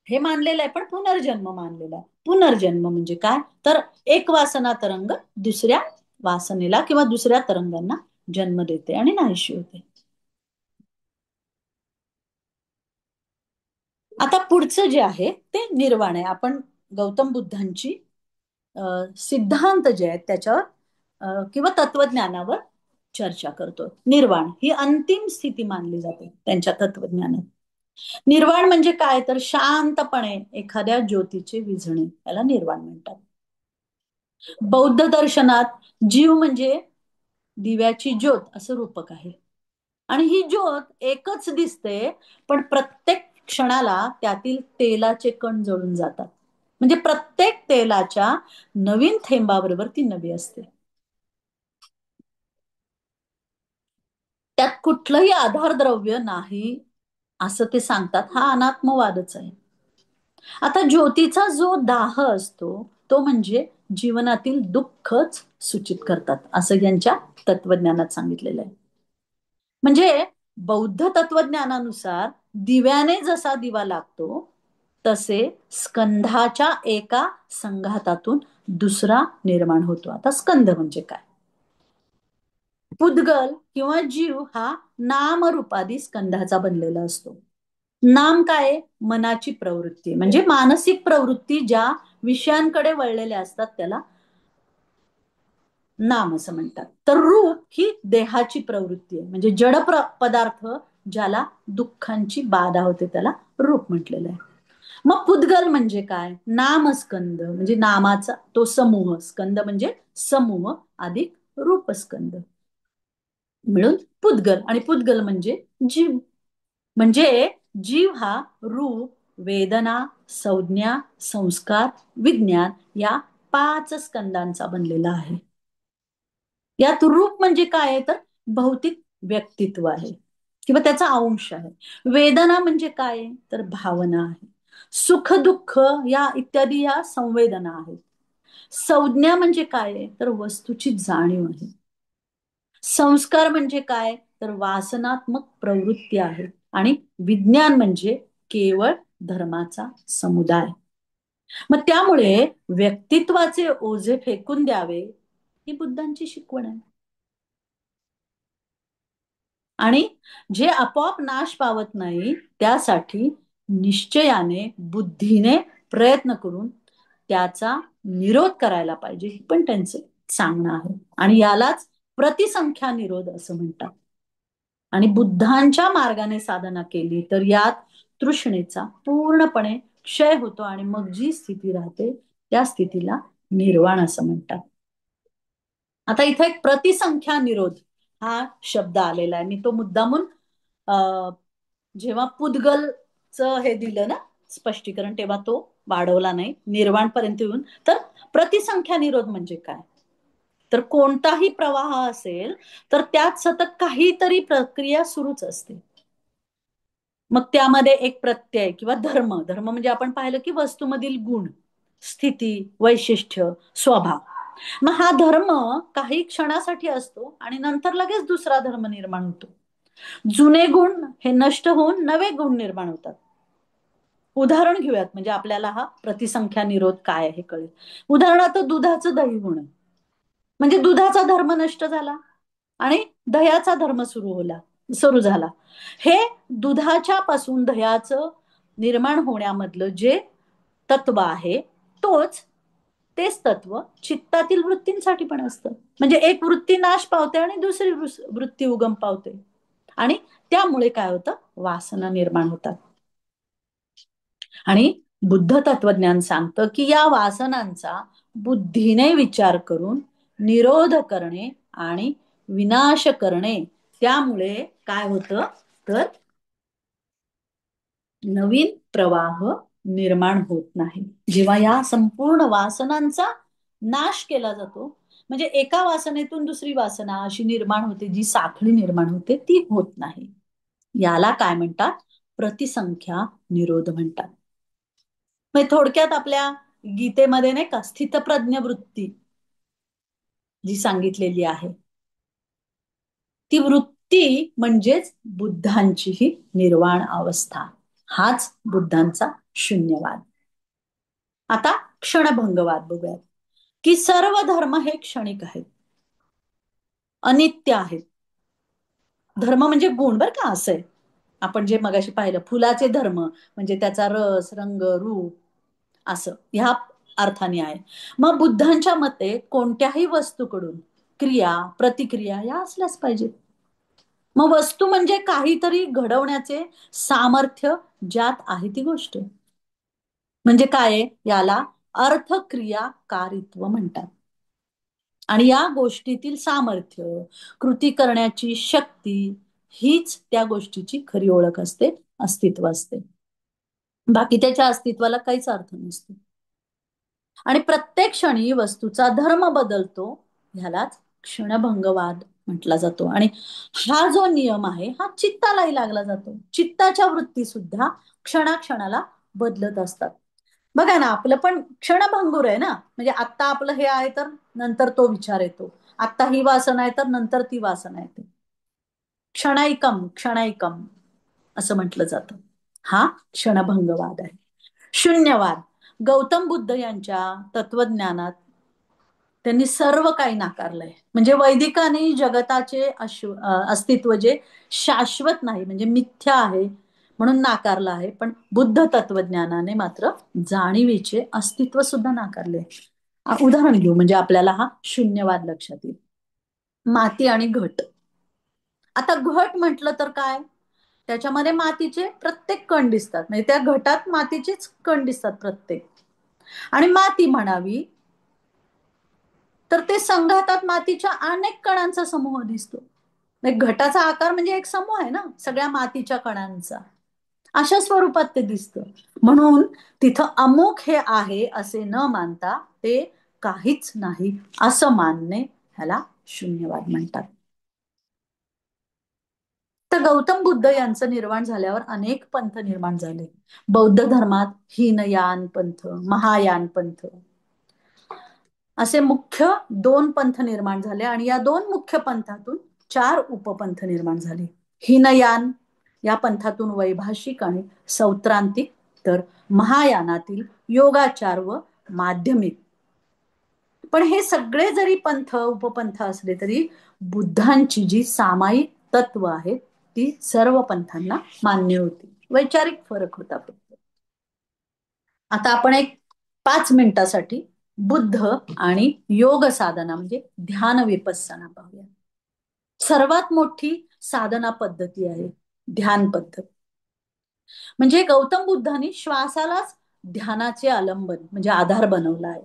Speaker 2: हे मानलेलं आहे, पण पुनर्जन्म मानलेला आहे. पुनर्जन्म म्हणजे काय? तर एक वासना तरंग दुसऱ्या वासनेला किंवा दुसऱ्या तरंगांना जन्म देते आणि नाहीशी होते. आता पुढचं जे आहे ते निर्वाण आहे. आपण गौतम बुद्धांची सिद्धांत जे आहेत त्याच्यावर किंवा तत्वज्ञानावर चर्चा करतो. निर्वाण ही अंतिम स्थिती मानली जाते त्यांच्या तत्वज्ञानात. निर्वाण म्हणजे काय? तर शांतपणे एखाद्या ज्योतीचे विझणे याला निर्वाण म्हणतात. बौद्ध दर्शनात जीव म्हणजे दिव्याची ज्योत असं रूपक आहे. आणि ही ज्योत एकच दिसते, पण प्रत्येक क्षणाला त्यातील तेलाचे कण जळून जातात. म्हणजे प्रत्येक तेलाच्या नवीन थेंबाबरोबर ती नवी असते. त्यात कुठलंही आधारद्रव्य नाही असं ते सांगतात. हा अनात्मवादच आहे. आता ज्योतीचा जो दाह असतो तो म्हणजे जीवनातील दुःखच सूचित करतात असं यांच्या तत्वज्ञानात सांगितलेलं आहे. म्हणजे बौद्ध तत्वज्ञानानुसार दिव्याने जसा दिवा लागतो तसे स्कंधाच्या एका संघातातून दुसरा निर्माण होतो. आता स्कंध म्हणजे काय? पुद्गल किंवा जीव हा नामरूपादी स्कंधाचा बनलेला असतो. नाम काय? मनाची प्रवृत्ती म्हणजे मानसिक प्रवृत्ती ज्या विषयांकडे वळलेल्या असतात त्याला नाम असं म्हणतात. तर रूप ही देहाची प्रवृत्ती आहे म्हणजे जड पदार्थ ज्याला दुःखांची बाधा होते त्याला रूप म्हटलेलं आहे. मग पुद्गल म्हणजे काय? नामस्कंद म्हणजे नामाचा तो समूह, स्कंद म्हणजे समूह अधिक रूपस्कंद मिळून पुद्गल. आणि पुद्गल म्हणजे जीव. म्हणजे जीव हा रूप, वेदना, संज्ञा, संस्कार, विज्ञान या 5 स्कंदांचा बनलेला आहे. यात रूप म्हणजे काय आहे? तर भौतिक व्यक्तित्व आहे किंवा त्याचा अंश आहे. वेदना म्हणजे काय? तर भावना आहे. सुख दुःख या इत्यादी या संवेदना आहेत. संज्ञा म्हणजे काय? तर वस्तूची जाणीव आहे. संस्कार म्हणजे काय? तर वासनात्मक प्रवृत्ती आहे. आणि विज्ञान म्हणजे केवळ धर्माचा समुदाय. मग त्यामुळे व्यक्तित्वाचे ओझे फेकून द्यावे ही बुद्धांची शिकवण आहे. आणि जे आपोआप नाश पावत नाही त्यासाठी निश्चयाने बुद्धीने प्रयत्न करून त्याचा निरोध करायला पाहिजे हे पण त्यांचं सांगणं आहे. आणि यालाच प्रतिसंख्या निरोध असं म्हणतात. आणि बुद्धांच्या मार्गाने साधना केली तर यात तृष्णेचा पूर्णपणे क्षय होतो आणि मग जी स्थिती राहते त्या स्थितीला निर्वाण असं म्हणतात. आता इथे एक प्रतिसंख्या निरोध हा शब्द आलेला आहे. मी तो मुद्दामून अ, जेव्हा पुद्गल हे दिलं ना स्पष्टीकरण, तेव्हा तो वाढवला नाही निर्वाणपर्यंत येऊन. तर प्रतिसंख्या निरोध म्हणजे काय? तर कोणताही प्रवाह असेल तर त्यात सतत काहीतरी प्रक्रिया सुरूच असते. मग त्यामध्ये एक प्रत्यय किंवा धर्म, धर्म म्हणजे आपण पाहिलं की वस्तूमधील गुण, स्थिती, वैशिष्ट्य, स्वभाव. मग हा धर्म काही क्षणासाठी असतो आणि नंतर लगेच दुसरा धर्म निर्माण होतो. जुने गुण हे नष्ट होऊन नवे गुण निर्माण होतात. उदाहरण घेऊयात म्हणजे आपल्याला हा प्रतिसंख्या निरोध काय आहे कळेल. उदाहरणार्थ दुधाचं दही होणं, म्हणजे दुधाचा धर्म नष्ट झाला आणि दह्याचा धर्म सुरू झाला. हे दुधाच्या पासून दह्याचं निर्माण होण्यामधलं जे तत्व आहे, तोच तेच तत्व चित्तातील वृत्तींसाठी पण असतं. म्हणजे एक वृत्ती नाश पावते आणि दुसरी वृत्ती उगम पावते, आणि त्यामुळे काय होतं, वासना निर्माण होतात. आणि बुद्ध तत्वज्ञान सांगतं की या वासनांचा बुद्धीने विचार करून निरोध करणे आणि विनाश करणे, त्यामुळे काय होतं, तर नवीन प्रवाह निर्माण होत नाही. जेव्हा या संपूर्ण वासनांचा नाश केला जातो, म्हणजे एका वासनेतून दुसरी वासना अशी निर्माण होते, जी साखळी निर्माण होते ती होत नाही. याला काय म्हणतात, प्रतिसंख्या निरोध म्हणतात. म्हणजे थोडक्यात आपल्या गीतेमध्ये नाही का स्थितप्रज्ञ वृत्ती जी सांगितलेली आहे, ती वृत्ती म्हणजेच बुद्धांची ही निर्वाण अवस्था, हाच बुद्धांचा शून्यवाद. आता क्षणभंगवाद बघूयात, की सर्व धर्म हे क्षणिक आहेत, अनित्य आहेत. धर्म म्हणजे गुण बर का, असं आहे. आपण जे मगाशी पाहिलं फुलाचे धर्म म्हणजे त्याचा रस, रंग, रूप, असं ह्या अर्थाने आहे. मग बुद्धांच्या मते कोणत्याही वस्तूकडून क्रिया प्रतिक्रिया या असल्याच पाहिजेत. मग वस्तू म्हणजे काहीतरी घडवण्याचे सामर्थ्य ज्यात आहे ती गोष्ट, म्हणजे काय, याला अर्थक्रियाकारित्व म्हणतात. आणि या गोष्टीतील सामर्थ्य, कृती करण्याची शक्ती, हीच त्या गोष्टीची खरी ओळख असते, अस्तित्व असते. बाकी त्याच्या अस्तित्वाला काहीच अर्थ नसतो. आणि प्रत्येक क्षणी वस्तूचा धर्म बदलतो, ह्यालाच क्षणभंगवाद म्हटला जातो. आणि हा जो नियम आहे हा चित्तालाही लागला जातो. चित्ताच्या वृत्ती सुद्धा क्षणाक्षणाला बदलत असतात. बघा ना, आपलं पण क्षणभंगूर आहे ना, म्हणजे आता आपलं हे आहे तर नंतर तो विचार येतो, आता ही वासना आहे तर नंतर ती वासना येते. क्षणाईकम क्षणाईकम असं म्हटलं जातं. हा क्षणभंगवाद आहे. शून्यवाद, गौतम बुद्ध यांच्या तत्वज्ञानात त्यांनी सर्व काही नाकारलंय. म्हणजे वैदिकाने जगताचे अस्तित्व जे शाश्वत नाही म्हणजे मिथ्या आहे म्हणून नाकारलं आहे, पण बुद्ध तत्वज्ञानाने मात्र जाणीवेचे अस्तित्व सुद्धा नाकारले. उदाहरण घेऊ म्हणजे आपल्याला हा शून्यवाद लक्षात येईल. माती आणि घट. आता घट म्हटलं तर काय, त्याच्यामध्ये मातीचे प्रत्येक कण दिसतात, म्हणजे त्या घटात मातीचेच कण दिसतात प्रत्येक. आणि माती म्हणावी तर ते संघातात मातीच्या अनेक कणांचा समूह दिसतो. घटाचा आकार म्हणजे एक समूह आहे ना सगळ्या मातीच्या कणांचा, अशा स्वरूपात ते दिसतं. म्हणून तिथं अमुक हे आहे असे न मानता ते काहीच नाही असं मानणे, ह्याला शून्यवाद म्हणतात. तर गौतम बुद्ध यांचं निर्माण झाल्यावर अनेक पंथ निर्माण झाले. बौद्ध धर्मात हीनयान पंथ, महायान पंथ असे मुख्य दोन पंथ निर्माण झाले, आणि या दोन मुख्य पंथातून चार उपपंथ निर्माण झाले. हीनयान या पंथातून वैभाषिक आणि सौत्रांतिक, तर महायानातील योगाचार व माध्यमिक. पण हे सगळे जरी पंथ उपपंथ असले तरी बुद्धांची जी सामायिक तत्व आहेत ती सर्व पंथांना मान्य होती. वैचारिक फरक होता फक्त. आता आपण एक 5 मिनिटासाठी बुद्ध आणि योग साधना म्हणजे ध्यान विपස්සना पाहूया. सर्वात मोठी साधना पद्धती आहे ध्यान पद्धत. म्हणजे गौतम बुद्धांनी श्वासालाच ध्यानाचे आलंबन म्हणजे आधार बनवला आहे.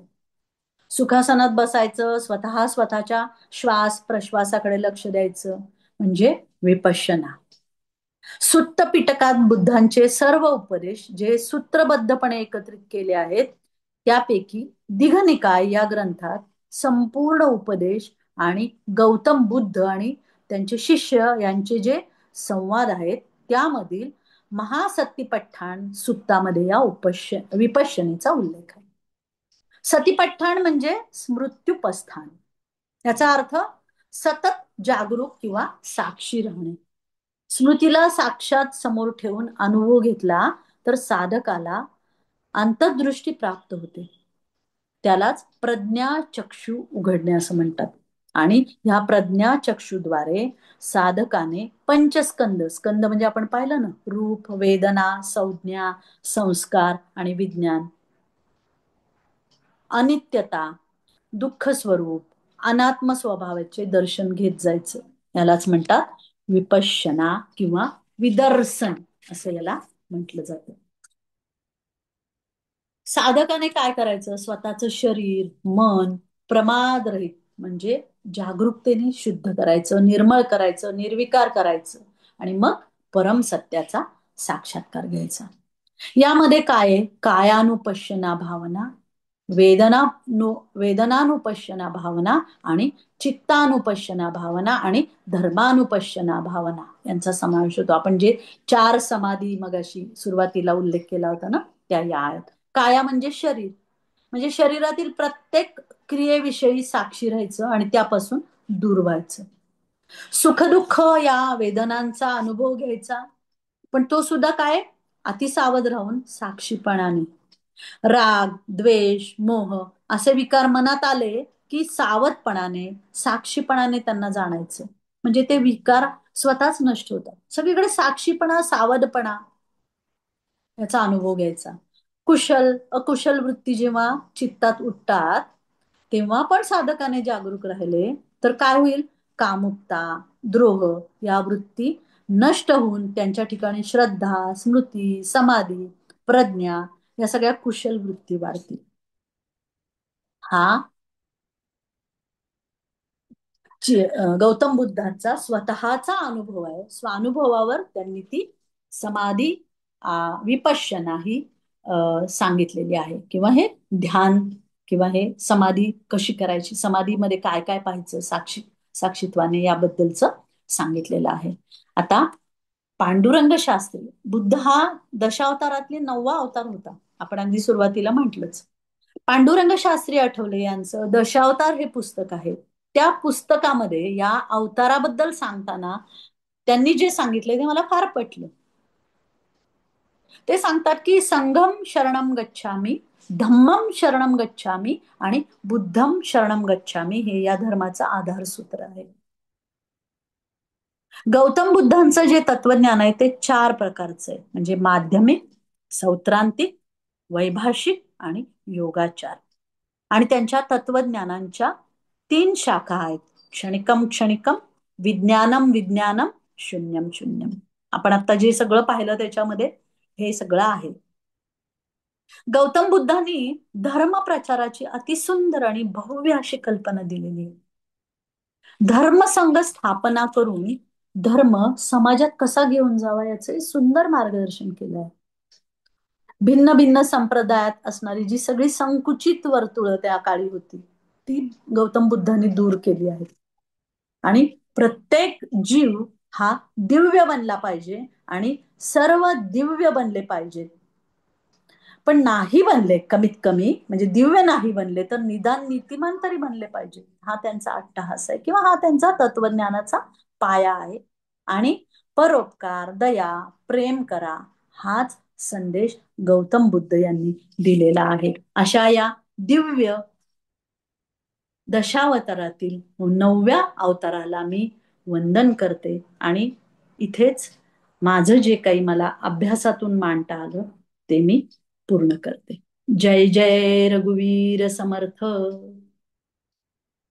Speaker 2: सुखासनात बसायचं, स्वतःच्या श्वास प्रश्वासाकडे लक्ष द्यायचं म्हणजे विपश्यना. सुत्त पिटकात बुद्धांचे सर्व उपदेश जे सूत्रबद्धपणे एकत्रित केले आहेत, त्यापैकी दीघनिकाय या ग्रंथात संपूर्ण उपदेश आणि गौतम बुद्ध आणि त्यांचे शिष्य यांचे जे संवाद आहेत, त्यामधील महासतिपट्ठाण सुत्तामध्ये या विपश्यनेचा उल्लेख आहे. सतीपट्ठाण म्हणजे मृत्यूपस्थान. याचा अर्थ सतत जागरूक किंवा साक्षी राहणे. स्मृतीला साक्षात समोर ठेवून अनुभव घेतला तर साधकाला अंतर्दृष्टी प्राप्त होते. त्यालाच प्रज्ञाचक्षु उघडणे असं म्हणतात. आणि ह्या प्रज्ञाचक्षुद्वारे साधकाने पंचस्कंद, स्कंद म्हणजे आपण पाहिलं ना, रूप, वेदना, संज्ञा, संस्कार आणि विज्ञान, अनित्यता, दुःख स्वरूप, अनात्म स्वभावाचे दर्शन घेत जायचं. यालाच म्हणतात विपश्यना किंवा विदर्शन असं याला म्हटलं जातं. साधकाने काय करायचं? स्वतःचं शरीर, मन प्रमादरहित म्हणजे जागरूकतेने शुद्ध करायचं, निर्मळ करायचं, निर्विकार करायचं आणि मग परम सत्याचा साक्षात्कार घ्यायचा. यामध्ये काय आहे? कायानुपश्यना भावना, वेदनानुपश्यना भावना आणि चित्तानुपश्यना भावना आणि धर्मानुपश्यना भावना यांचा समावेश होतो. आपण जे 4 समाधी मगाशी सुरुवातीला उल्लेख केला होता ना, त्या या आहेत. काया म्हणजे शरीर, म्हणजे शरीरातील प्रत्येक क्रियेविषयी साक्षी राहायचं आणि त्यापासून दूर व्हायचं. सुखदुःख या वेदनांचा अनुभव घ्यायचा, पण तो सुद्धा काय? अतिसावध राहून साक्षीपणाने. राग, द्वेष, मोह असे विकार मनात आले की सावधपणाने, साक्षीपणाने त्यांना जाणायचं. म्हणजे ते विकार स्वतःच नष्ट होतात. सगळीकडे साक्षीपणा, सावधपणा याचा अनुभव घ्यायचा. कुशल अकुशल वृत्ती जेव्हा चित्तात उठतात, तेव्हा पण साधकाने जागरूक राहिले तर काय होईल? कामुकता, द्रोह या वृत्ती नष्ट होऊन त्यांच्या ठिकाणी श्रद्धा, स्मृती, समाधी, प्रज्ञा या सगळ्या कुशल वृत्ती वाढतील. हा गौतम बुद्धांचा स्वतःचा अनुभव आहे. स्वानुभवावर त्यांनी ती समाधी, विपश्यना ही सांगितलेली आहे, किंवा हे ध्यान किंवा हे समाधी कशी करायची, समाधीमध्ये काय काय पाहायचं, साक्षीत्वाने याबद्दलच सांगितलेलं आहे. आता पांडुरंग शास्त्री, बुद्ध हा दशावतारातले 9वा अवतार होता. आपण अगदी सुरुवातीला म्हटलंच. पांडुरंग शास्त्री आठवले यांचं दशावतार हे पुस्तक आहे. त्या पुस्तकामध्ये या अवताराबद्दल सांगताना त्यांनी जे सांगितले ते मला फार पटलं. ते सांगतात की संघम शरणम गच्छामी, धम्मम शरणम गच्छामी आणि बुद्धम शरणम गच्छामी हे या धर्माचं आधारसूत्र आहे. गौतम बुद्धांचं जे तत्वज्ञान आहे ते 4 प्रकारचं आहे, म्हणजे माध्यमिक, सौत्रांतिक, वैभाषिक आणि योगाचार. आणि त्यांच्या तत्वज्ञानांच्या 3 शाखा आहेत: क्षणिकम क्षणिकम, विज्ञानम विज्ञानम, शून्यम शून्यम. आपण आता जे सगळं पाहिलं त्याच्यामध्ये हे सगळं आहे. गौतम बुद्धांनी धर्म प्रचाराची अतिसुंदर आणि भव्य अशी कल्पना दिलेली आहे. धर्मसंघ स्थापना करून धर्म समाजात कसा घेऊन जावा याचे सुंदर मार्गदर्शन केलं आहे. भिन्न भिन्न संप्रदायात असणारी जी सगळी संकुचित वर्तुळ त्या काळी होती, ती गौतम बुद्धांनी दूर केली आहे. आणि प्रत्येक जीव हा दिव्य बनला पाहिजे आणि सर्व दिव्य बनले पाहिजेत. पण नाही बनले, कमीत कमी म्हणजे दिव्य नाही बनले तर निदान नीतिमान तरी बनले पाहिजे. हा त्यांचा अट्टहास आहे किंवा हा त्यांचा तत्वज्ञानाचा पाया आहे. आणि परोपकार, दया, प्रेम करा हाच संदेश गौतम बुद्ध यांनी दिलेला आहे. अशा या दिव्य दशावतारातील 9व्या अवताराला मी वंदन करते आणि इथेच माझं जे काही मला अभ्यासातून मांडता आलं ते मी पूर्ण करते. जय जय रघुवीर समर्थ.